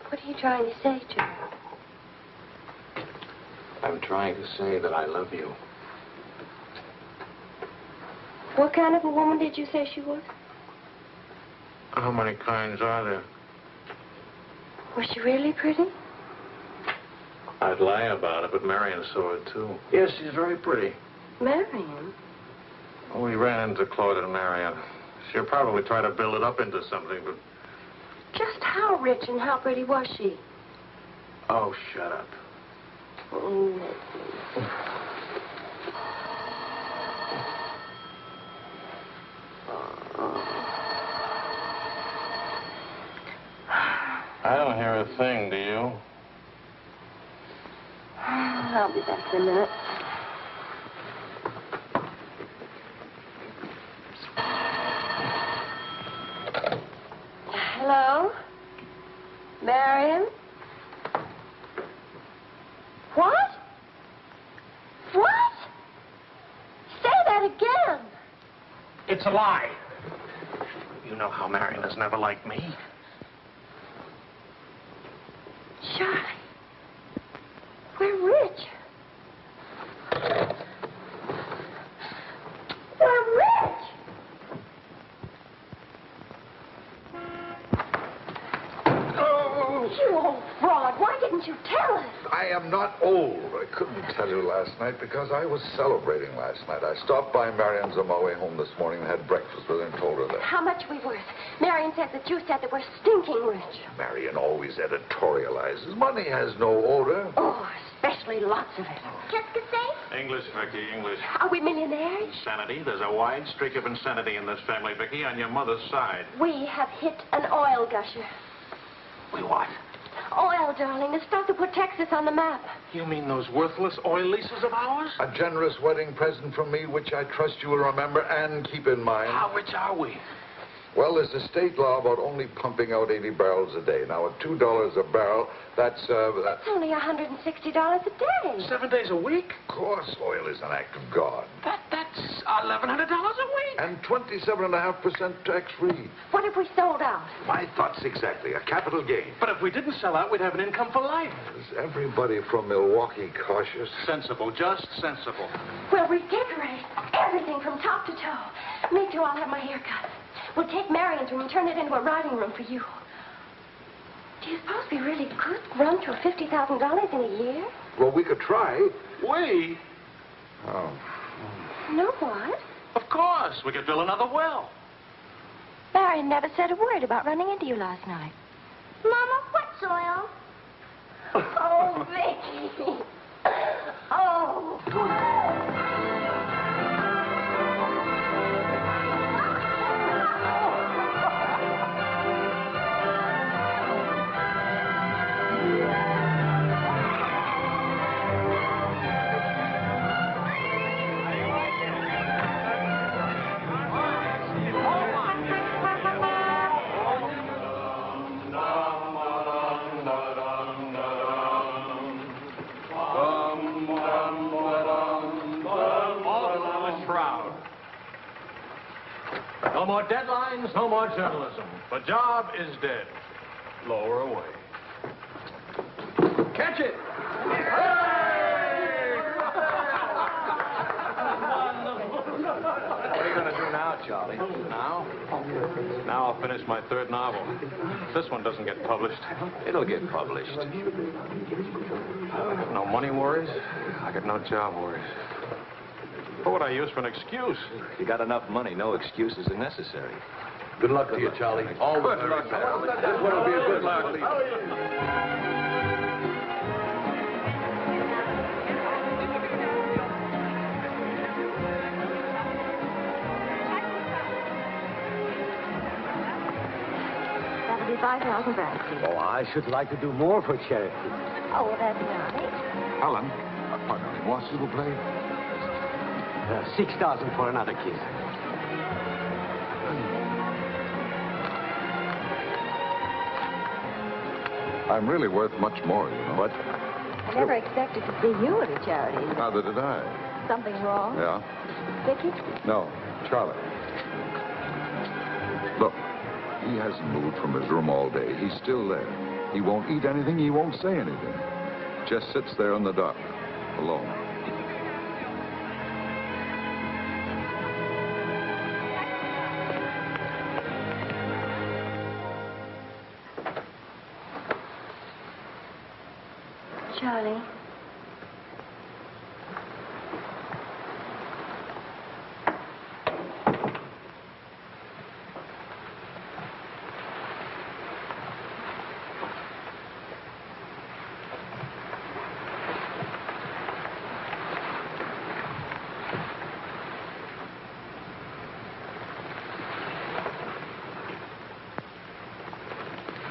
What are you trying to say to her? I'm trying to say that I love you. What kind of a woman did you say she was? How many kinds are there? Was she really pretty? I'd lie about it, but Marion saw it, too. Yes, she's very pretty. Marion? We ran into Claude and Marion. She'll probably try to build it up into something, but... Just how rich and how pretty was she? Oh, shut up. Oh, I don't hear a thing, do you? I'll be back in a minute. Hello? Marion? What? What? Say that again. It's a lie. You know how Marion has never liked me. Charlie, we're rich. We're rich. am not old. I couldn't tell you last night because I was celebrating last night. I stopped by Marion's on my way home this morning and had breakfast with her and told her that. How much are we worth? Marion says that you said that we're stinking rich. Marion always editorializes. Money has no odor. Oh, especially lots of it. Qu'est-ce que c'est? English, Vicky, English. Are we millionaires? Insanity. There's a wide streak of insanity in this family, Vicky, on your mother's side. We have hit an oil gusher. We what? Oil, darling. The stuff that put Texas on the map. You mean those worthless oil leases of ours? A generous wedding present from me, which I trust you will remember and keep in mind. How rich are we? Well, there's a state law about only pumping out 80 barrels a day. Now, at $2 a barrel, that's only $160 a day. 7 days a week? Of course, oil is an act of God. That's $1,100 a week. And 27.5% tax-free. What if we sold out? My thoughts exactly. A capital gain. But if we didn't sell out, we'd have an income for life. Is everybody from Milwaukee cautious? Sensible, just sensible. We'll redecorate everything from top to toe. Me too, I'll have my hair cut. We'll take Marion's room and turn it into a riding room for you. Do you suppose we really could run to $50,000 in a year? Well, we could try. We? Oh. No, what? Of course. We could drill another well. Marion never said a word about running into you last night. Mama, what's oil? Oh, Vicky. Oh. No more deadlines, no more journalism. The job is dead. Lower away. Catch it! What are you going to do now, Charlie? Now? Now I'll finish my third novel. If this one doesn't get published. It'll get published. I got no money worries. I got no job worries. What would I use for an excuse? If you got enough money, no excuses are necessary. Good luck to you, Charlie. All the Good luck. This one will be a good luck. That'll be 5,000 francs. Oh, I should like to do more for charity. Oh, well, that's nice. Helen, pardon, moi, s'il vous plaît. 6,000 for another kiss. I'm really worth much more, you know. What? I never expected to see you at a charity. Neither did I. Something wrong? Yeah? Vicky? No, Charlie. Look, he hasn't moved from his room all day. He's still there. He won't eat anything. He won't say anything. Just sits there in the dark, alone. Charlie.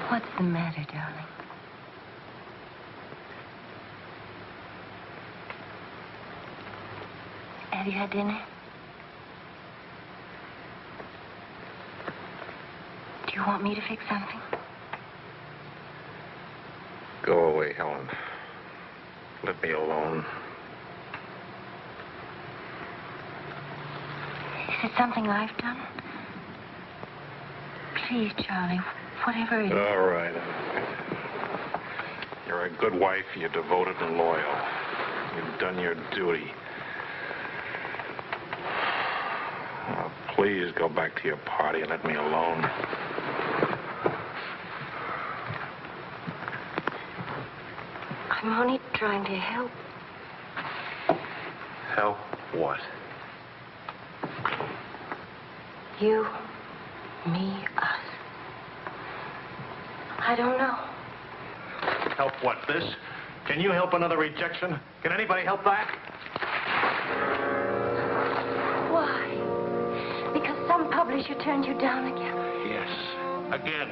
What's the matter, darling? Have you had dinner? Do you want me to fix something? Go away, Helen. Let me alone. Is it something I've done? Please, Charlie, whatever it is. All right. You're a good wife. You're devoted and loyal. You've done your duty. Now, please go back to your party and let me alone. I I'm only trying to help. Help what? You, me, us. I don't know. Help what, this? Can you help another rejection? Can anybody help that? Why? Because some publisher turned you down again? Yes. Again.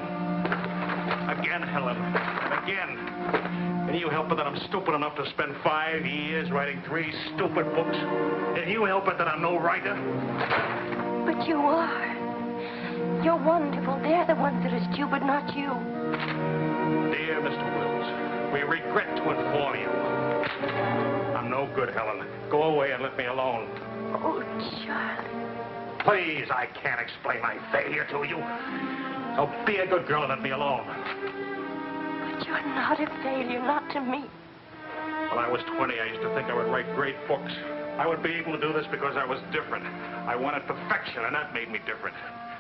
Again, Helen. And again. Can you help it that I'm stupid enough to spend 5 years writing 3 stupid books? Can you help it that I'm no writer? But you are. You're wonderful. They're the ones that are stupid, not you. Dear Mr. Wills, we regret to inform you. I'm no good, Helen. Go away and let me alone. Oh, Charlie. Please, I can't explain my failure to you. So be a good girl and let me alone. But you're not a failure, not to me. When I was 20, I used to think I would write great books. I would be able to do this because I was different. I wanted perfection, and that made me different.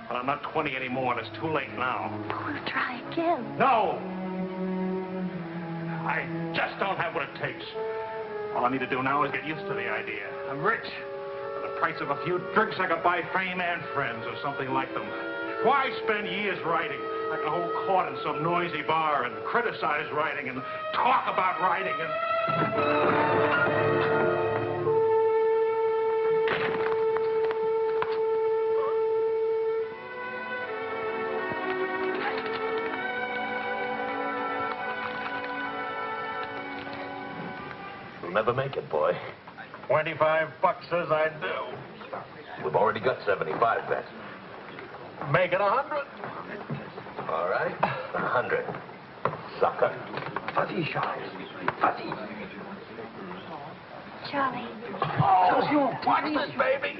But I'm not 20 anymore, and it's too late now. We'll try again. No! I just don't have what it takes. All I need to do now is get used to the idea. I'm rich. For the price of a few drinks, I could buy fame and friends or something like them. Why spend years writing? I can hold court in some noisy bar and criticize writing and talk about writing and... You'll never make it, boy. $25 says I do. We've already got 75 bets. Make it 100. All right, 100. Sucker. Vas-y, Charles. Vas-y. Charlie. Attention, watch this, baby.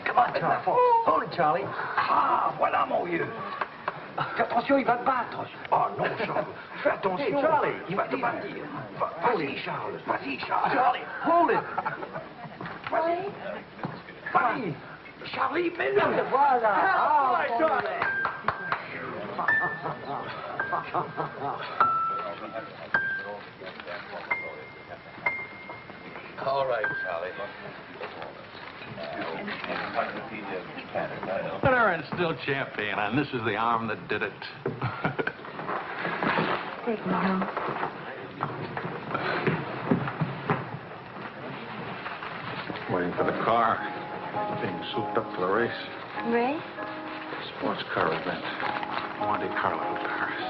Come on, Charlie. Hold it, Charlie. Ah, voilà, mon vieux. Fais attention, il va te battre. Oh non, Charles. Fais attention. Hey, Charlie, il va te battre. Vas-y, Charles. Vas-y, Charles. Charlie, hold it. Vas-y. Vas-y. Charlie, mets-le. Voilà. Ah, Charlie. All right, Charlie. Winner and still champion, and this is the arm that did it. Take me home. Waiting for the car. Being souped up for the race. Ray? Sports car event. Monte Carlo, Paris.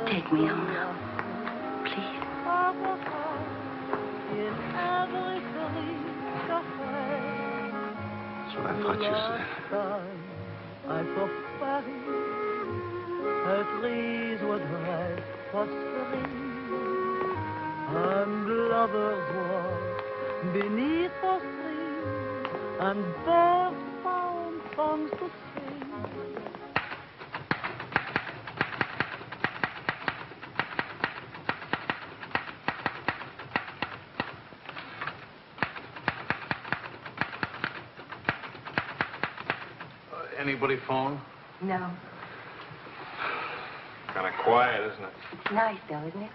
Take me home now, please. That's what I thought you said. Un lover walk beneath the sea, and birds found songs to sing. Anybody phone? No. Kind of quiet, isn't it? It's nice, though, isn't it?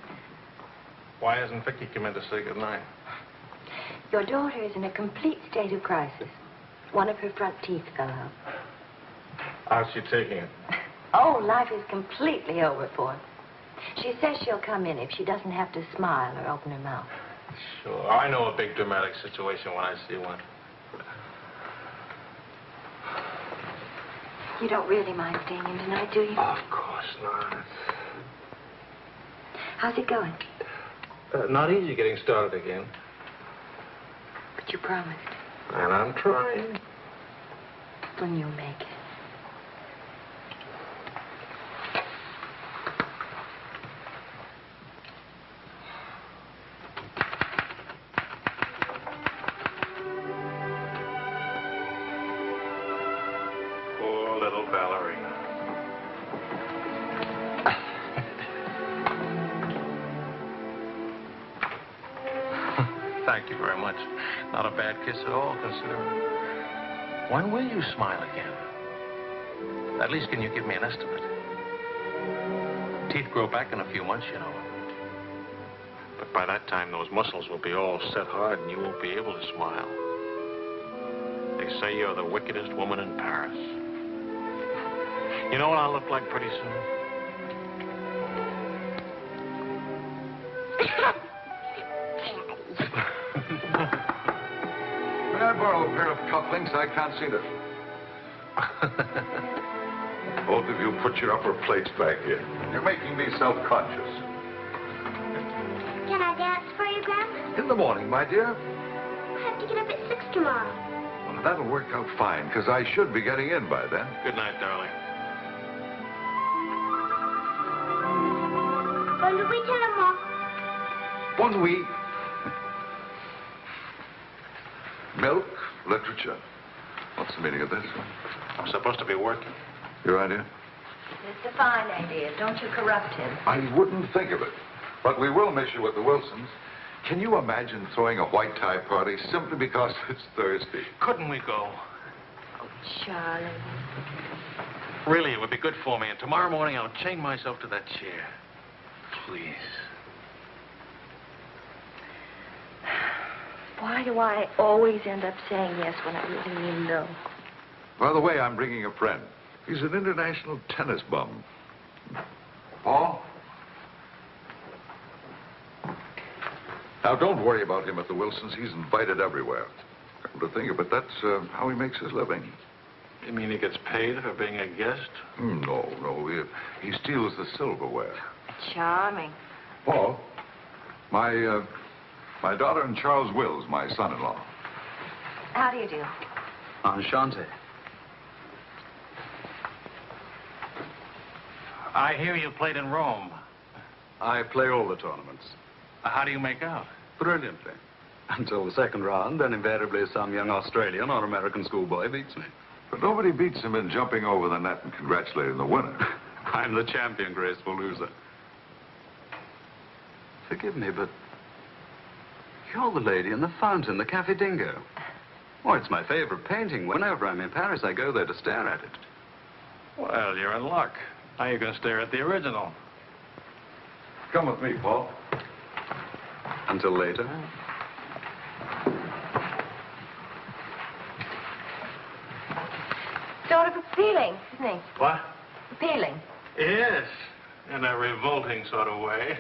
Why hasn't Vicky come in to say goodnight? Your daughter is in a complete state of crisis. One of her front teeth fell out. How's she taking it? Oh, life is completely over for her. She says she'll come in if she doesn't have to smile or open her mouth. Sure. I know a big dramatic situation when I see one. You don't really mind staying in tonight, do you? Of course not. How's it going? Not easy getting started again. But But you promised. And I'm trying. When you'll make it. Poor little ballerina. Thank you very much. Not a bad kiss at all, considering. When will you smile again? At least can you give me an estimate? Teeth grow back in a few months, you know. But by that time, those muscles will be all set hard and you won't be able to smile. They say you're the wickedest woman in Paris. You know what I'll look like pretty soon? May I borrow a pair of cufflinks? I can't see them. Both of you put your upper plates back here. You're making me self-conscious. Can I dance for you, Grandpa? In the morning, my dear. I have to get up at 6 tomorrow. Well, that'll work out fine, because I should be getting in by then. Good night, darling. Bonne nuit, maman. Bonne nuit. Milk, literature. What's the meaning of this? I'm supposed to be working. Your idea? It's a fine idea. Don't you corrupt him. I wouldn't think of it. But we will miss you with the Wilsons. Can you imagine throwing a white tie party simply because it's Thursday? Couldn't we go? Oh, Charlie. Really, it would be good for me. And tomorrow morning, I'll chain myself to that chair. Please. Why do I always end up saying yes when I really mean no? By the way, I'm bringing a friend. He's an international tennis bum. Paul? Now, don't worry about him at the Wilsons. He's invited everywhere. Come to think of it, that's how he makes his living. You mean he gets paid for being a guest? No. He steals the silverware. Charming. Paul, my daughter and Charles Wills, my son-in-law. How do you do? Enchanté. I hear you played in Rome. I play all the tournaments. How do you make out? Brilliantly. Until the second round, then invariably some young Australian or American schoolboy beats me. But nobody beats him in jumping over the net and congratulating the winner. I'm the champion, graceful loser. Forgive me, but you're the lady in the fountain, the Café Dingo. Oh, it's my favorite painting. Whenever I'm in Paris, I go there to stare at it. Well, you're in luck. Now you can stare at the original. Come with me, Paul. Until later. Sort of appealing, isn't he? What? Appealing. Yes, in a revolting sort of way.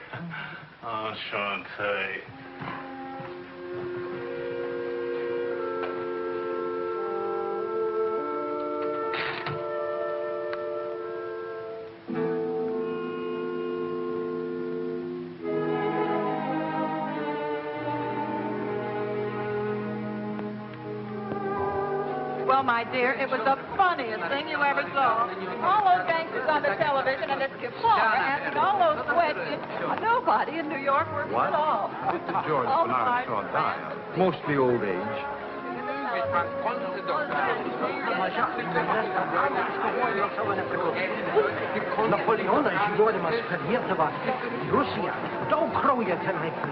Enchanté. Well, my dear, it was the funniest thing you ever saw. All those gangsters on the television and this Kefauver asking all those questions. Nobody in New York works at all. Mr. George Oh, Bernard saw die. Mostly old age.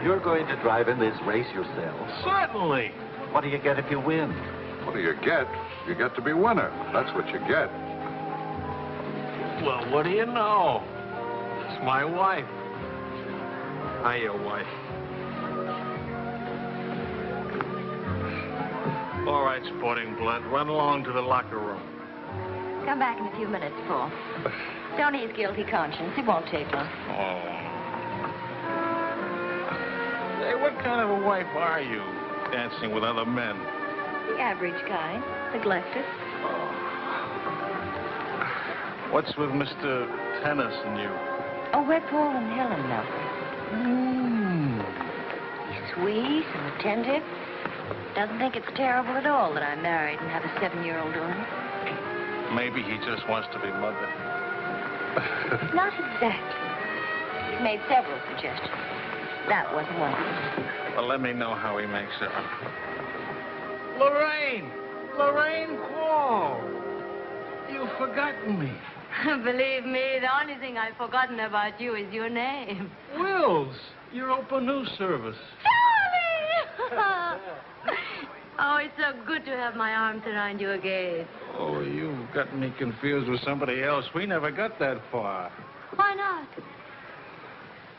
You're going to drive in this race yourself? Certainly. What do you get if you win? What do you get? You get to be winner. That's what you get. Well, what do you know? It's my wife. Hi, your wife. All right, sporting blood, run along to the locker room. Come back in a few minutes, Paul. Don't ease guilty conscience. It won't take long. Oh. Hey, what kind of a wife are you, dancing with other men? The average kind. Neglected. What's with Mr. Tennis and you? Oh, we're Paul and Helen now. Sweet and attentive. Doesn't think it's terrible at all that I'm married and have a 7-year-old daughter. Maybe he just wants to be mother. Not exactly. He's made several suggestions. That wasn't one of them. Well, let me know how he makes it. Lorraine! Lorraine Quall! You've forgotten me. Believe me, the only thing I've forgotten about you is your name. Wills, your open news service. Charlie! Oh, it's so good to have my arms around you again. Oh, you've gotten me confused with somebody else. We never got that far. Why not?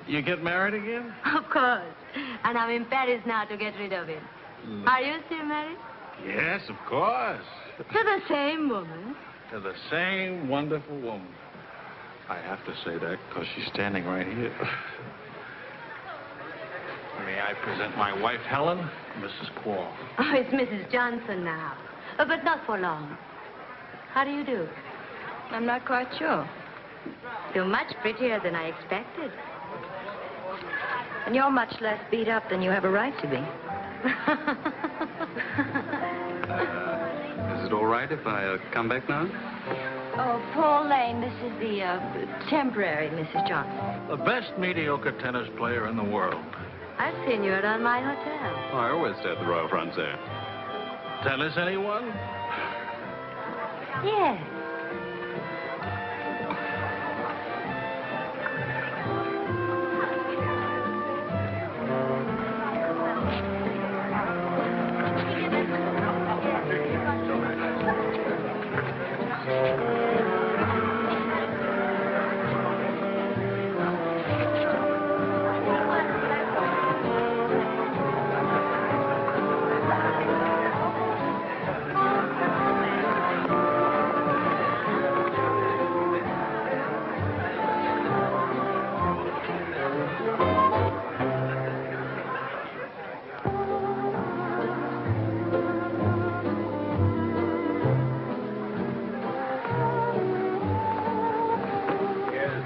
You get married again? Of course. And I'm in Paris now to get rid of him. Are you still married? Yes, of course. To the same woman. To the same wonderful woman. I have to say that because she's standing right here. May I present my wife, Helen, Mrs. Quall. Oh, it's Mrs. Johnson now. But not for long. How do you do? I'm not quite sure. You're much prettier than I expected. And you're much less beat up than you have a right to be. Is it all right if I come back now? Oh, Paul Lane, this is the temporary Mrs. Johnson. The best mediocre tennis player in the world. I've seen you around my hotel. Oh, I always stay at the Royal Frontier. Tennis, anyone? Yes.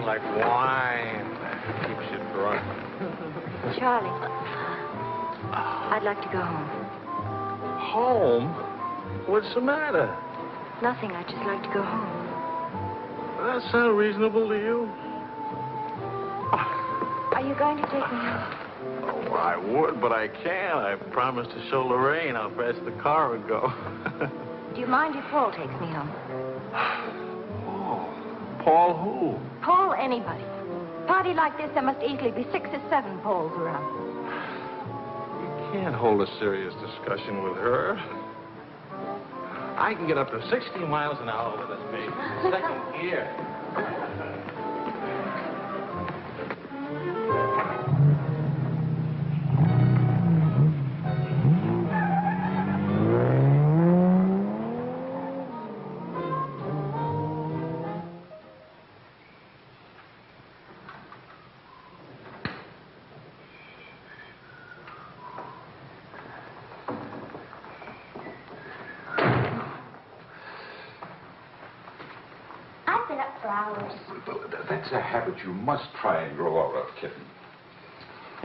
Like wine. Keeps you drunk. Charlie, I'd like to go home. Home? What's the matter? Nothing. I'd just like to go home. Does that sound reasonable to you? Are you going to take me home? Oh, I would, but I can't. I promised to show Lorraine how fast the car would go. Do you mind if Paul takes me home? Paul who? Paul anybody. Party like this, there must easily be 6 or 7 Pauls around. You can't hold a serious discussion with her. I can get up to 60 miles an hour with this baby. Second gear. I've been up for hours. That's a habit you must try and grow out of, kitten.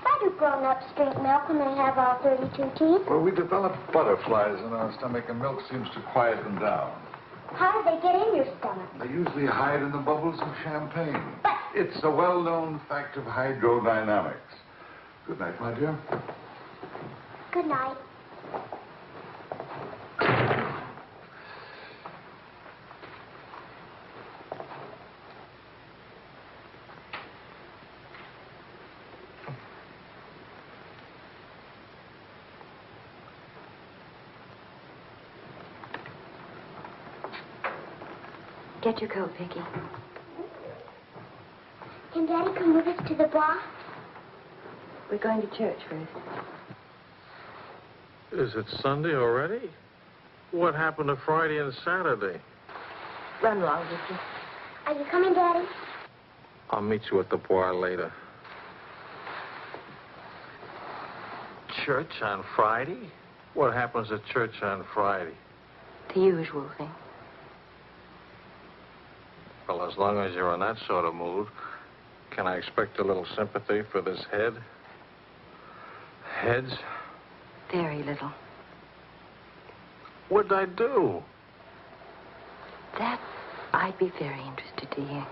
Why do grown-ups drink milk when they have all 32 teeth? Well, we develop butterflies in our stomach, and milk seems to quiet them down. How do they get in your stomach? They usually hide in the bubbles of champagne. It's a well-known fact of hydrodynamics. Good night, my dear. Good night. Get your coat, Vicky. Can Daddy come with us to the bar? We're going to church first. Is it Sunday already? What happened to Friday and Saturday? Run along, Vicky. Are you coming, Daddy? I'll meet you at the bar later. Church on Friday? What happens at church on Friday? The usual thing. Well, as long as you're in that sort of mood, can I expect a little sympathy for this head? Heads? Very little. What'd I do? That I'd be very interested to hear.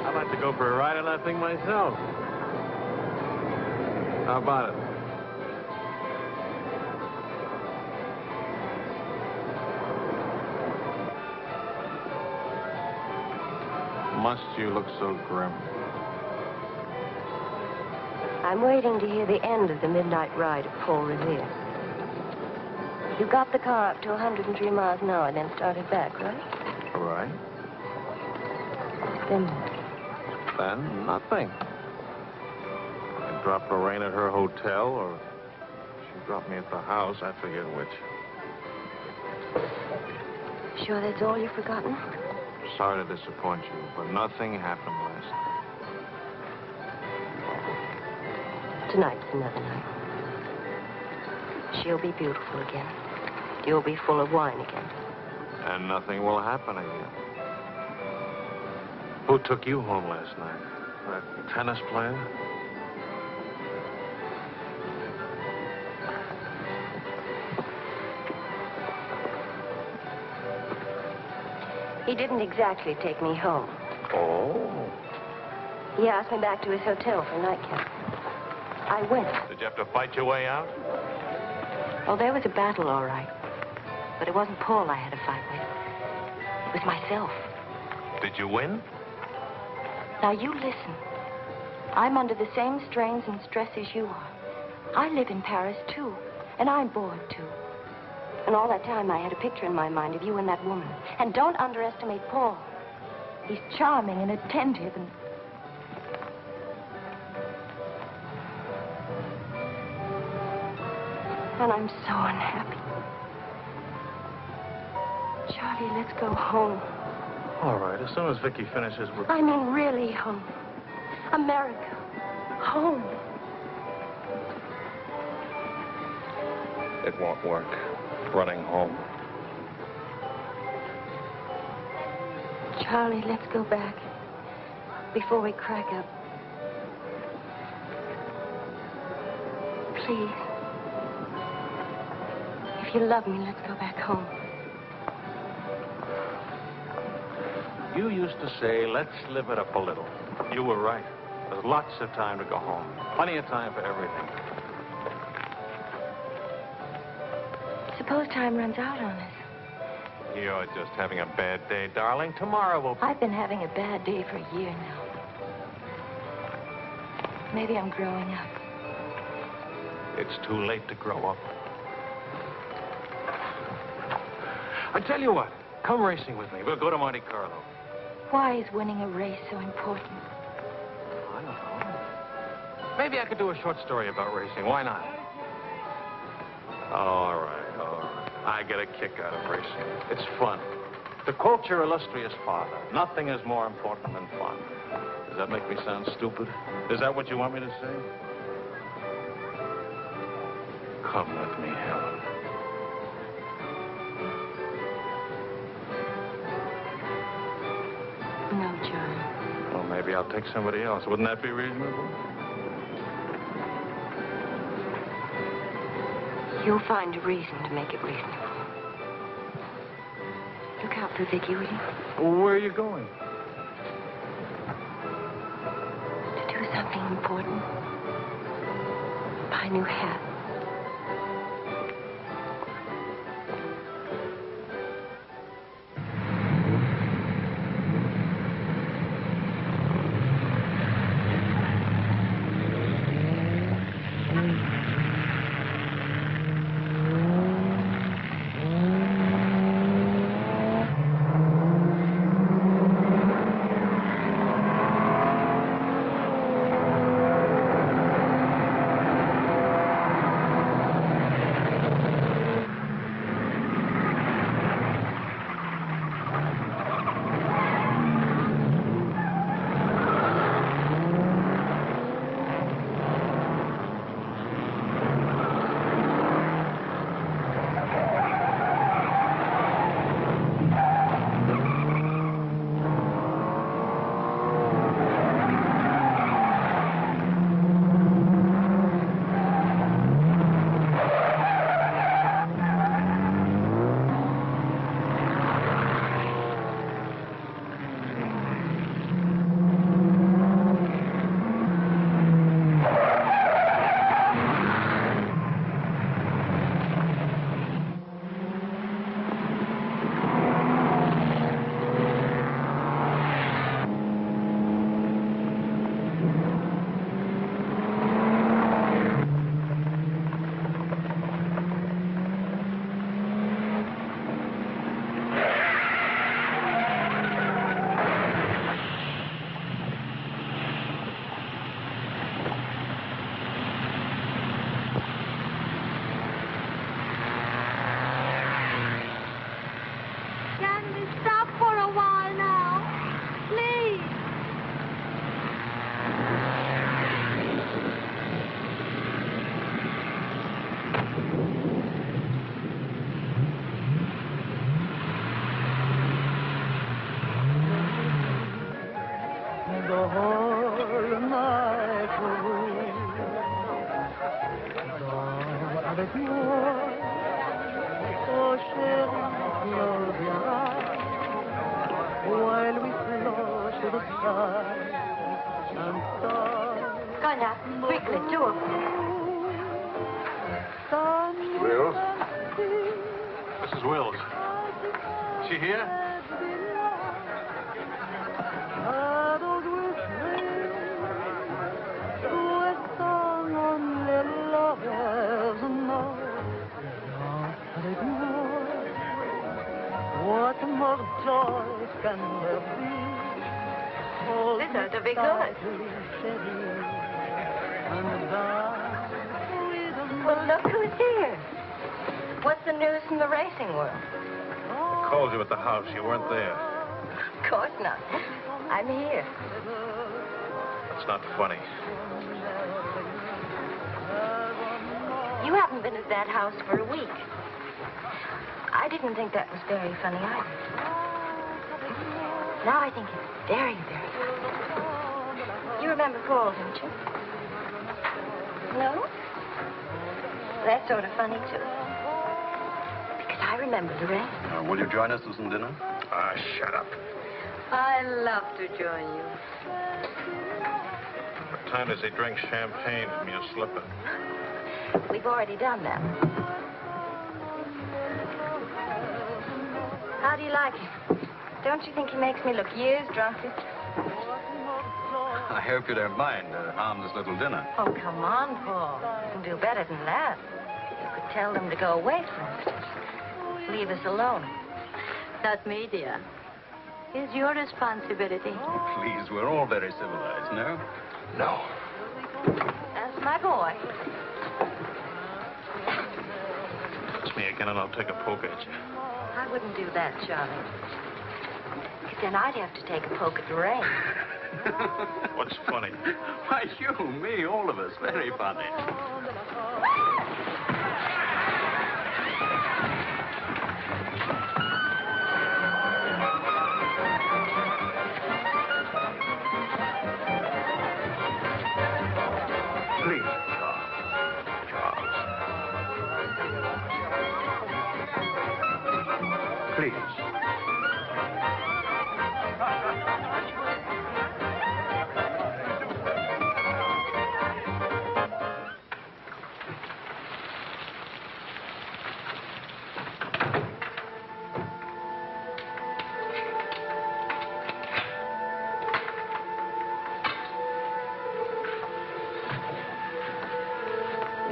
I'd like to go for a ride on that thing myself. How about it? Must you look so grim? I'm waiting to hear the end of the midnight ride of Paul Revere. You got the car up to 103 miles an hour, then started back, right? All right. Then Then nothing. I dropped Lorraine at her hotel, or she dropped me at the house. I forget which. sure that's all you've forgotten? Sorry to disappoint you, but nothing happened last night. Tonight's another night. She'll be beautiful again. You'll be full of wine again. And nothing will happen again. Who took you home last night? That tennis player? He didn't exactly take me home. Oh. He asked me back to his hotel for a nightcap. I went. Did you have to fight your way out? Oh, there was a battle, all right. But it wasn't Paul I had to fight with. It was myself. Did you win? Now, you listen. I'm under the same strains and stress as you are. I live in Paris, too. And I'm bored, too. And all that time, I had a picture in my mind of you and that woman. And don't underestimate Paul. He's charming and attentive and... And I'm so unhappy. Charlie, let's go home. All right, as soon as Vicky finishes with... I mean, really home. America. Home. It won't work. Running home. Charlie, let's go back. Before we crack up. Please. If you love me, let's go back home. You used to say, let's live it up a little. You were right. There's lots of time to go home. Plenty of time for everything. Suppose time runs out on us. You're just having a bad day, darling. Tomorrow will... I've been having a bad day for a year now. Maybe I'm growing up. It's too late to grow up. I tell you what, come racing with me. We'll go to Monte Carlo. Why is winning a race so important? I don't know. Maybe I could do a short story about racing. Why not? All right, all right. I get a kick out of racing. It's fun. To quote your illustrious father, nothing is more important than fun. Does that make me sound stupid? Is that what you want me to say? Come with me, Helen. No, John. Well, maybe I'll take somebody else. Wouldn't that be reasonable? You'll find a reason to make it reasonable. Look out for Vicky, will you? Where are you going? To do something important. Buy a new hat. avec moi. Oh chérie, close your eyes while we float to the sky and start. Go now, quickly, two of them. Wills? Mrs. Wills. Is she here? What more joy can there be? This is a big good. Well, look who's here. What's the news from the racing world? I called you at the house. You weren't there. Of course not. I'm here. It's not funny. You haven't been at that house for a week. I didn't think that was very funny either. Now I think it's very, very funny. You remember Paul, don't you? No? That's sort of funny, too. Because I remember Lorraine. Will you join us for some dinner? Ah, shut up. I love to join you. What time does he drink champagne from your slipper? We've already done that. How do you like him? Don't you think he makes me look years drunker? I hope you don't mind a harmless little dinner. Oh, come on, Paul. You can do better than that. You could tell them to go away, for instance. Leave us alone. Not me, dear. It's your responsibility. Please, we're all very civilized, no? No. That's my boy. It's me again, and I'll take a poke at you. I wouldn't do that, Charlie. Because then I'd have to take a poke at Lorraine. What's funny? Why, you, me, all of us. Very funny. Please, Charles. Please.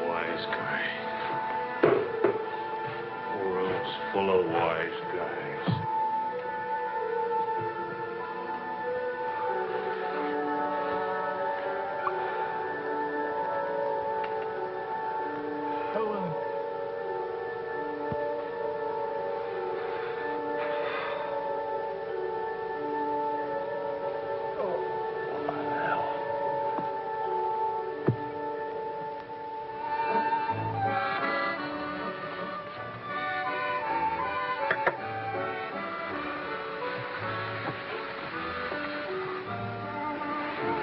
Wise guy. World's full of wise guys. Helen.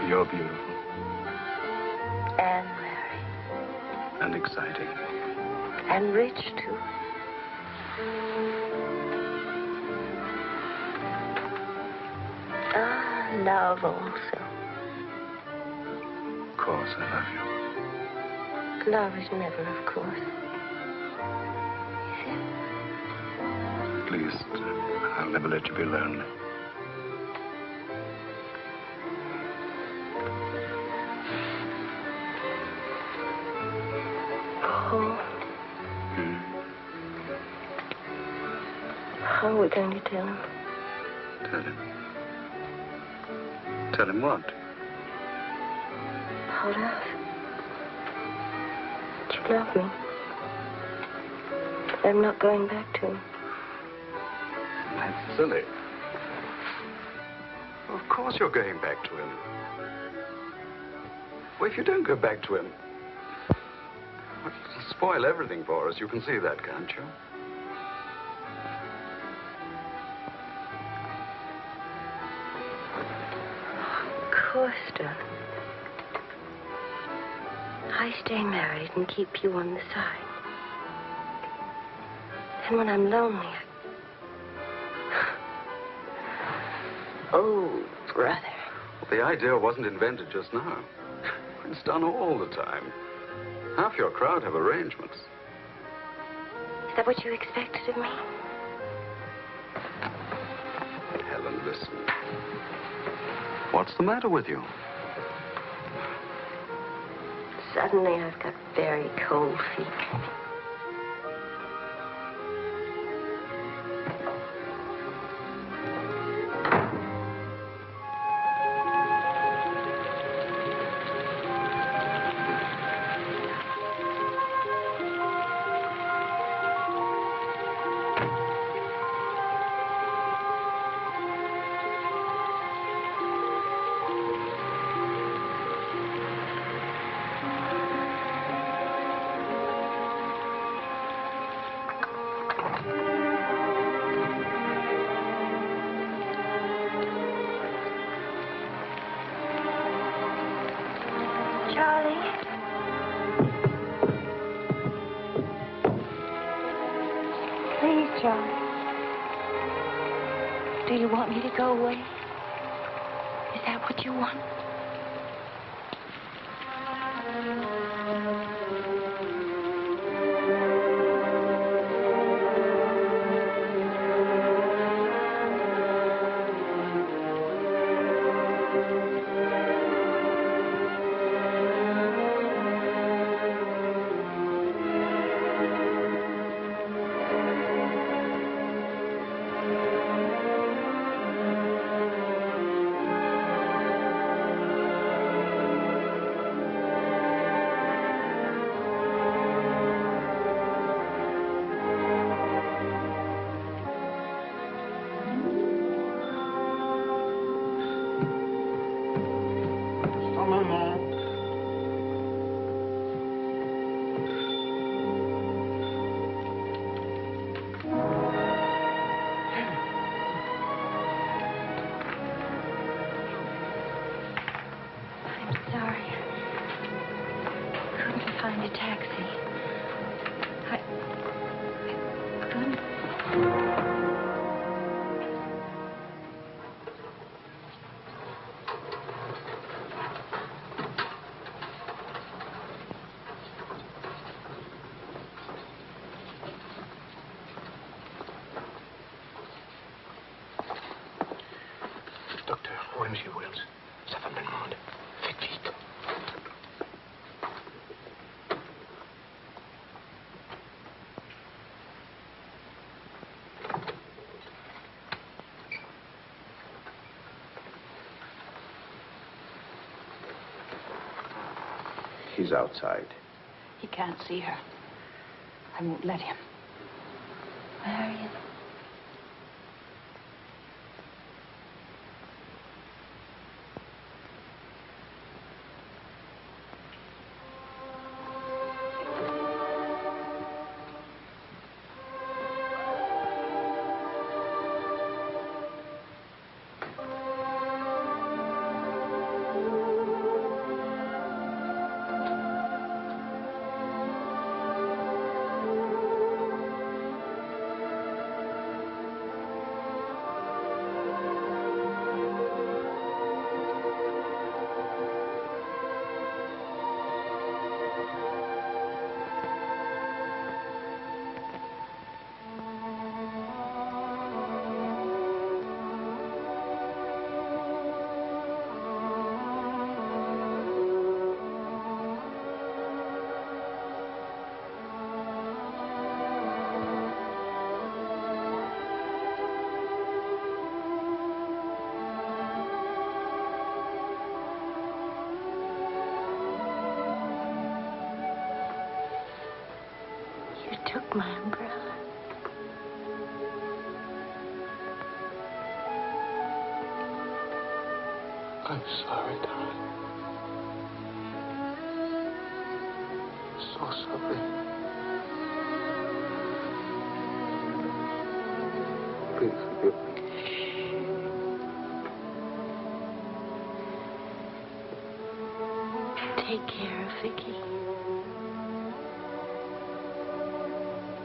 You're beautiful. And merry. And exciting. And rich, too. Ah, love also. Of course, I love you. Love is never, of course. Please, I'll never let you be lonely. Paul. How are we going to tell him? Tell him. Tell him what? About us. That you love me. I'm not going back to him. That's silly. Of course you're going back to him. Well, if you don't go back to him, it'll spoil everything for us. You can see that, can't you? Of course, darling. I stay married and keep you on the side. And when I'm lonely, oh, brother. Well, the idea wasn't invented just now. It's done all the time. Half your crowd have arrangements. Is that what you expected of me? Helen, listen. What's the matter with you? Suddenly, I've got very cold feet. Do you want me to go away? Is that what you want? He's outside. He can't see her. I won't let him. Marion. Took my umbrella. I'm sorry, darling. So sorry. Please forgive me. Take care of Vicky.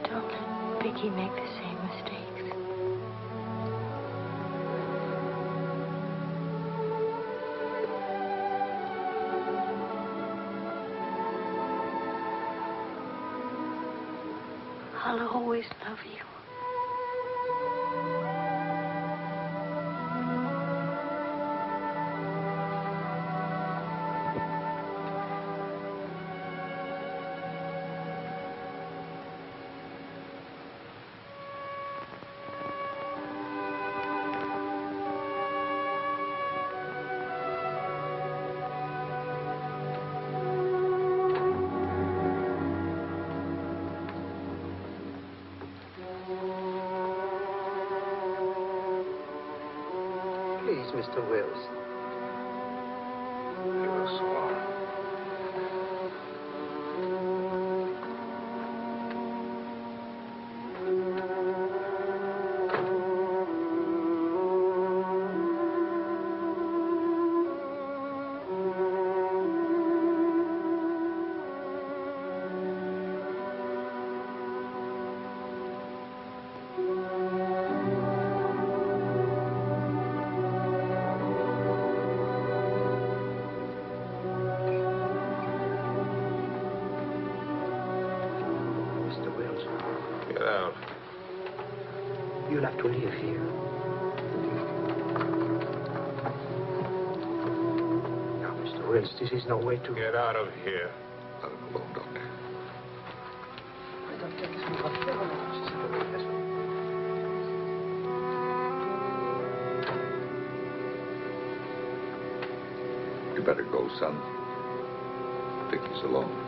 Don't let Vicky make the same mistakes. I'll always love you. Please, Mr. Wills. You are so Get out. You'll have to live here. Now, Mr. Wills, this is no way to... Get out of here. Let him alone, Doctor. You better go, son. Vicky's alone.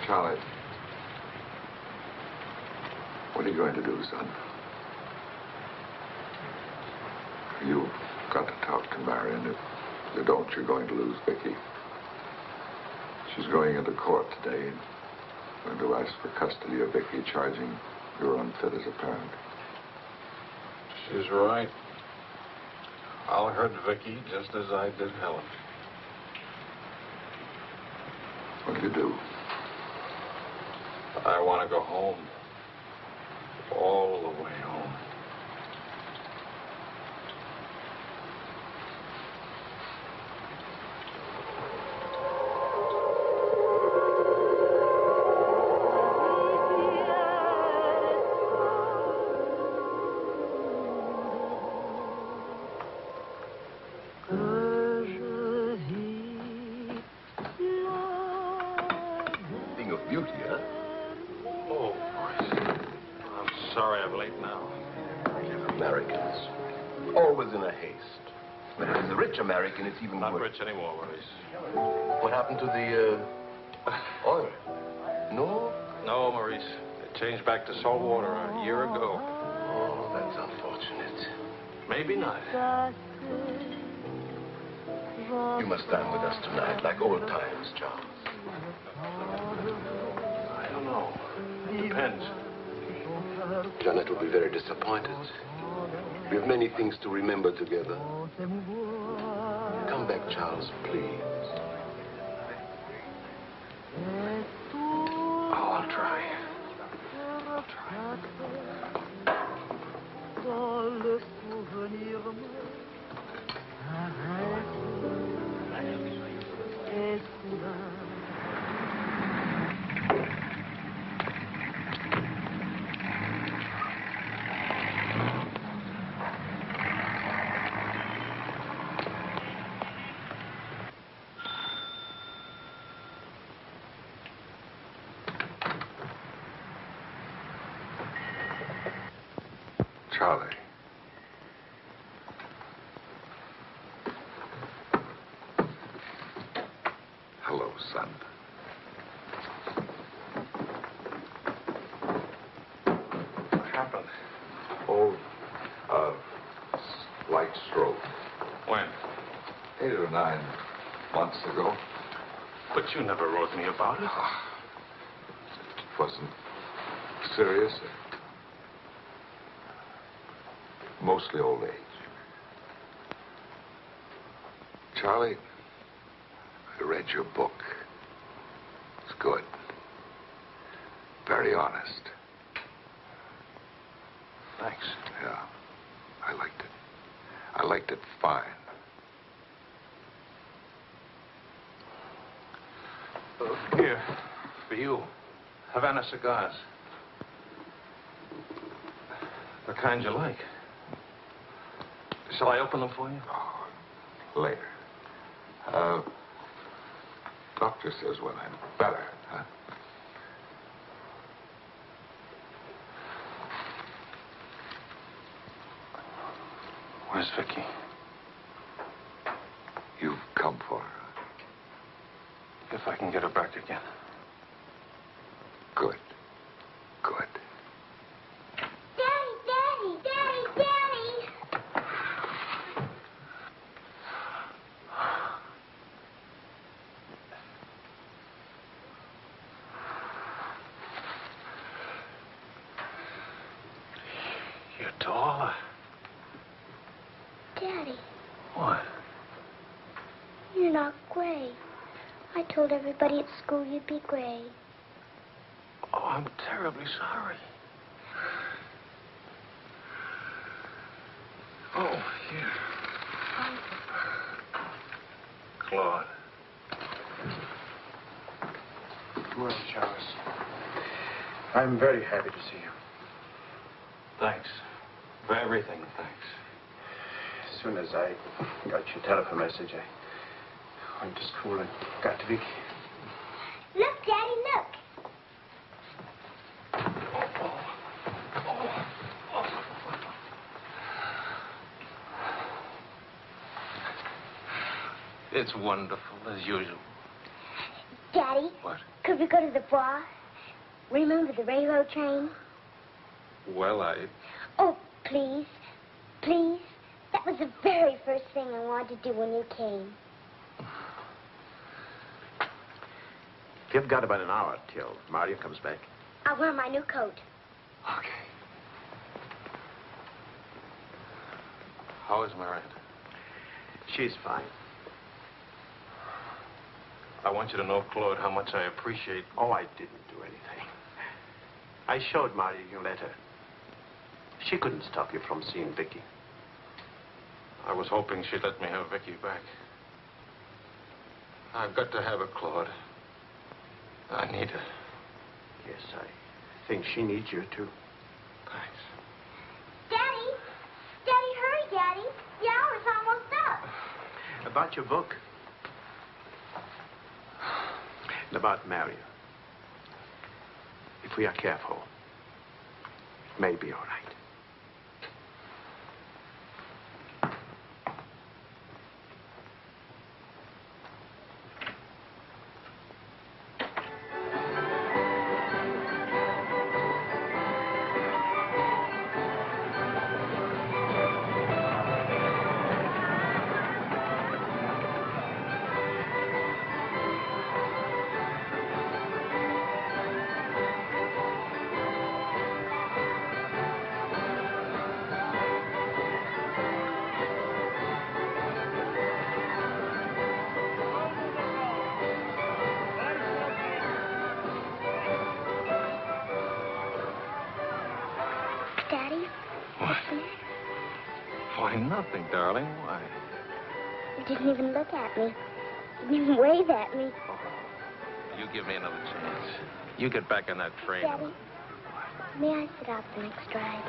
Charlie, what are you going to do, son? You've got to talk to Marion. If you don't, you're going to lose Vicky. She's going into court today, going to ask for custody of Vicky, charging you're unfit as a parent. She's right. I'll hurt Vicky just as I did Helen. What do you do? I want to go home. All the way home. Thing of beauty, huh? Oh, I'm sorry I'm late now. Americans. Always in a haste. But if it's a rich American, it's even Not worse. rich anymore, Maurice. What happened to the, oil? No? No, Maurice. They changed back to salt water a year ago. Oh, that's unfortunate. Maybe not. You must dine with us tonight, like old times, Charles. I don't know. Depends. Janet will be very disappointed. We have many things to remember together. Come back, Charles, please. Oh, I'll try. Charlie. Hello, son. What happened? Oh, slight stroke. When? 8 or 9 months ago. But you never wrote me about it. It wasn't serious. Mostly old age. Charlie, I read your book. It's good. Very honest. Thanks. Yeah, I liked it. I liked it fine. Here, for you, Havana cigars. The kind you like. Shall I open them for you? Oh, later. Doctor says when I'm better, huh? Where's Vicky? You've come for her. If I can get her back again. Good. Good. Daddy, Daddy, Daddy, Daddy! You're taller. Daddy, What? you're not gray. I told everybody at school you'd be gray. Oh, I'm terribly sorry. Oh, here. Claude. Well, Charles, I'm very happy to see you. Thanks. For everything, thanks. As soon as I got your telephone message, I went to school and got to Vicky. Look, Daddy, look. It's wonderful, as usual. Daddy? What? Could we go to the bar? Remember the railroad train? Well, Oh, please. Please. That was the very first thing I wanted to do when you came. You've got about an hour till Marion comes back. I'll wear my new coat. Okay. How is Marion? She's fine. I want you to know, Claude, how much I appreciate... Oh, I didn't do anything. I showed Marion your letter. She couldn't stop you from seeing Vicky. I was hoping she'd let me have Vicky back. I've got to have her, Claude. I need her. Yes, I think she needs you, too. Thanks. Daddy! Daddy, hurry, Daddy. The hour's almost up. About your book. And about Marion. If we are careful, it may be all right. Daddy? What? Why, nothing, darling. Why? You didn't even look at me. You didn't even wave at me. You give me another chance. You get back on that train. Daddy, may I sit out the next ride?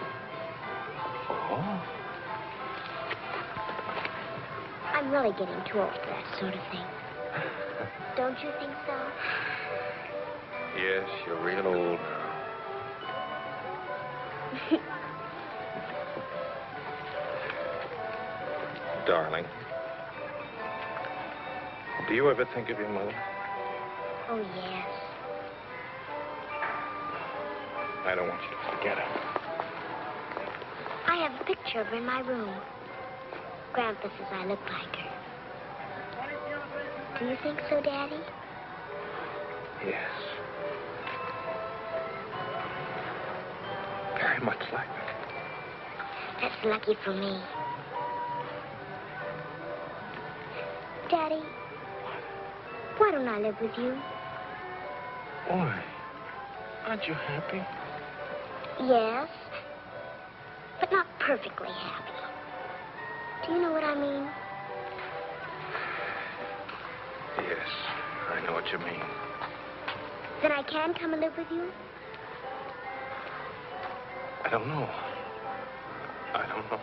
Oh? I'm really getting too old for that sort of thing. Don't you think so? Yes, you're real old now. Darling, do you ever think of your mother? Oh, yes. I don't want you to forget her. I have a picture of her in my room. Grandpa says I look like her. Do you think so, Daddy? Yes. Very much like me. That's lucky for me. Daddy, why don't I live with you? Why? Aren't you happy? Yes, but not perfectly happy. Do you know what I mean? Yes, I know what you mean. Then I can come and live with you? I don't know. I don't know.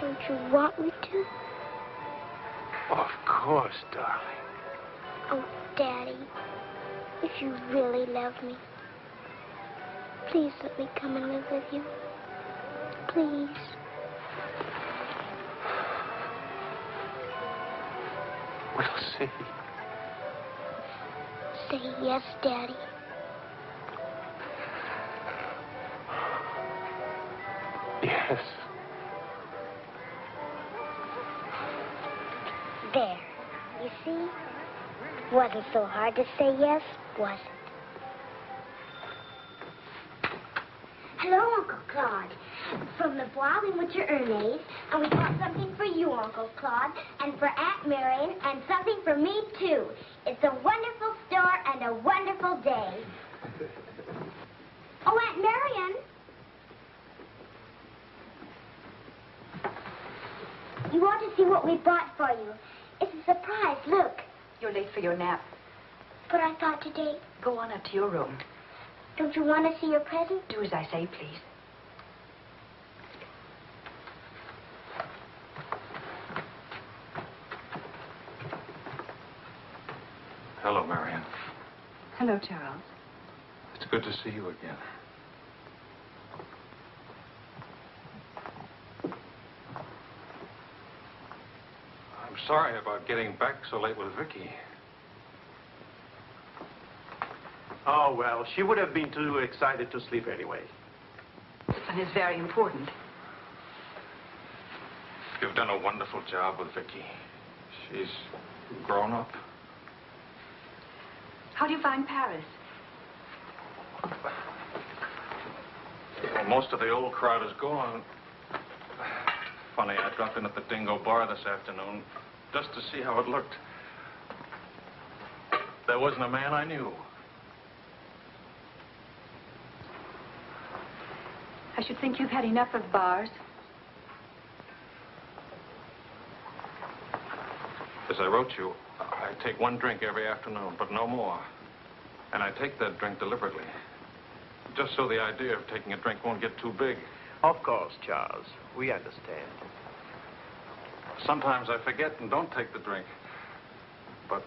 Don't you want me to? Of course, darling. Oh, Daddy, if you really love me, please let me come and live with you. Please. We'll see. Say yes, Daddy. Yes. There. You see? Wasn't so hard to say yes, was it? Hello, Uncle Claude. From the Bois, we went to Ernest, and we bought something for you, Uncle Claude, and for Aunt Marion, and something for me, too. It's a wonderful store and a wonderful day. Oh, Aunt Marion! You want to see what we bought for you. It's a surprise, look. You're late for your nap. But I thought today... Go on up to your room. Don't you want to see your present? Do as I say, please. Hello, Marion. Hello, Charles. It's good to see you again. I'm sorry about getting back so late with Vicky. Oh, well, she would have been too excited to sleep anyway. And it's very important. You've done a wonderful job with Vicky. She's grown up. How do you find Paris? Well, most of the old crowd is gone. Funny, I dropped in at the Dingo Bar this afternoon just to see how it looked. There wasn't a man I knew. I should think you've had enough of bars. As I wrote you, I take one drink every afternoon, but no more. And I take that drink deliberately, just so the idea of taking a drink won't get too big. Of course, Charles. We understand. Sometimes I forget and don't take the drink. But,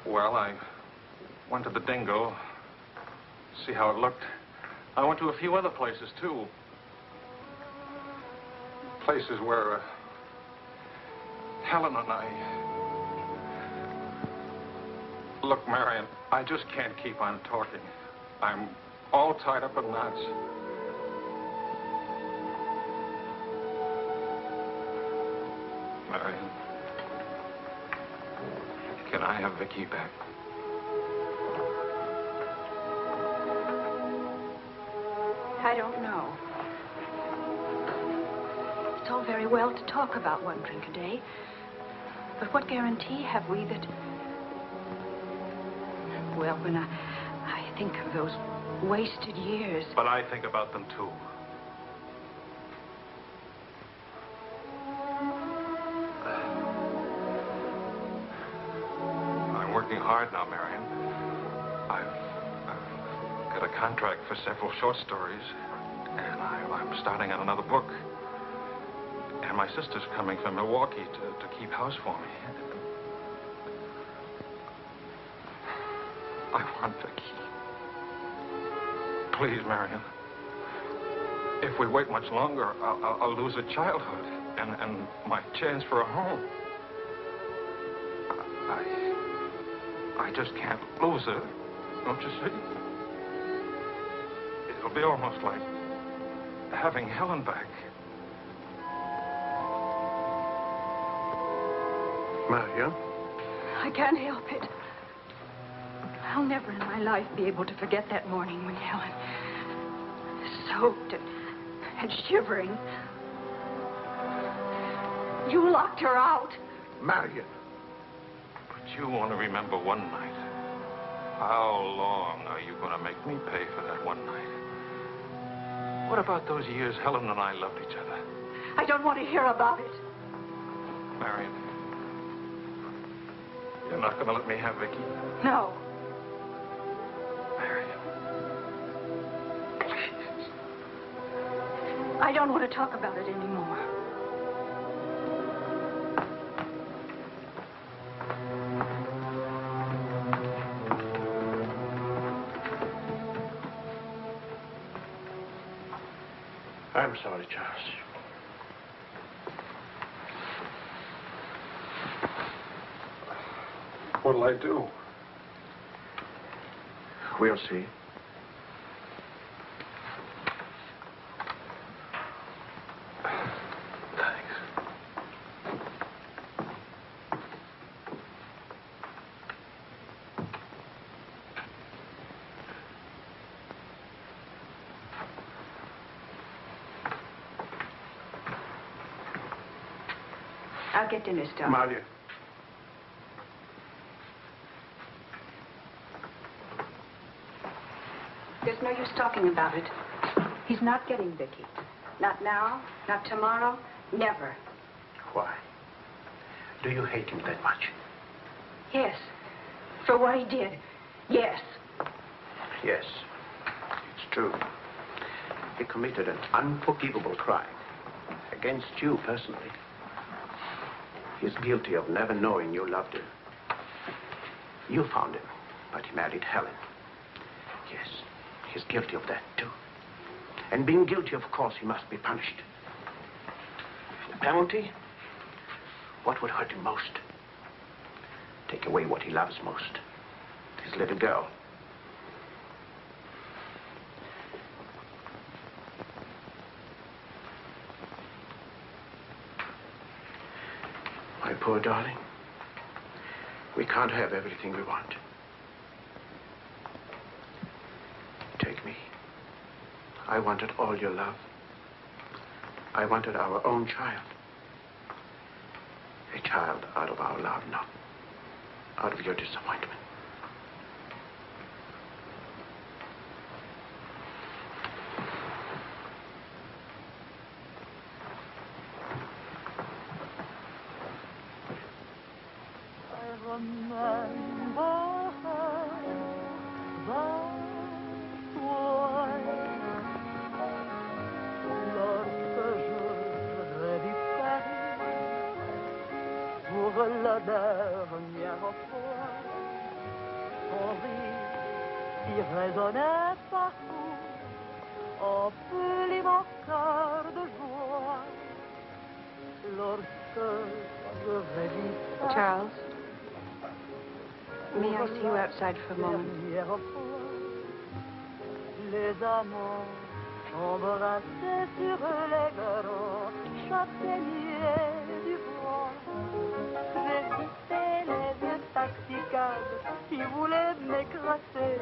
well, I went to the Dingo, see how it looked. I went to a few other places, too. Places where Helen and I... Look, Marion, I just can't keep on talking. I'm all tied up in knots. Marion, can I have Vicky back? I don't know. It's all very well to talk about one drink a day. But what guarantee have we that... Well, when I think of those wasted years... But I think about them, too. I'm working hard now, Marion. I've got a contract for several short stories, and I'm starting on another book. And my sister's coming from Milwaukee to keep house for me. I want Vicky. Please, Marion. If we wait much longer, I'll lose a childhood and my chance for a home. I just can't lose her, don't you see? It'll be almost like having Helen back. Marion? I can't help it. I'll never in my life be able to forget that morning when Helen, soaked and shivering, you locked her out. Marion. But you want to remember one night. How long are you going to make me pay for that one night? What about those years Helen and I loved each other? I don't want to hear about it. Marion, you're not going to let me have Vicky? No. Marion. I don't want to talk about it anymore. I'm sorry, Charles. What'll I do? We'll see. I'll get dinner started. Marion. There's no use talking about it. He's not getting Vicky. Not now, not tomorrow, never. Why? Do you hate him that much? Yes. For what he did. Yes. Yes. It's true. He committed an unforgivable crime. Against you personally. He's guilty of never knowing you loved him. You found him, but he married Helen. Yes, he's guilty of that, too. And being guilty, of course, he must be punished. The penalty? What would hurt him most? Take away what he loves most. His little girl. My poor darling, we can't have everything we want. Take me. I wanted all your love. I wanted our own child. A child out of our love, not out of your disappointment. La dernière fois, son rire qui résonnait partout emplit mon cœur de joie lorsque je revis Charles, may I see you outside for a moment? Les amants embrassés sur les grands châtaigniers du bois. J'évitais les vieux taxicabs qui voulaient m'écraser.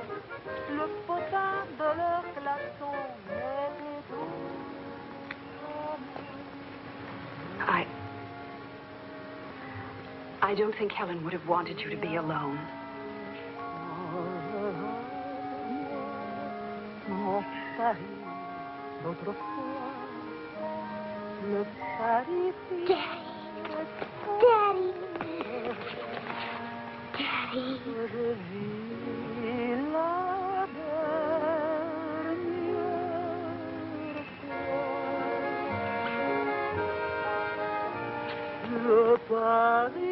Le potin de leur klaxon m'était doux. I don't think Helen would have wanted you to be alone. Mon Paris d'autrefois, le Paris. Daddy. Daddy. Je vis la dernière fois. Le Paris.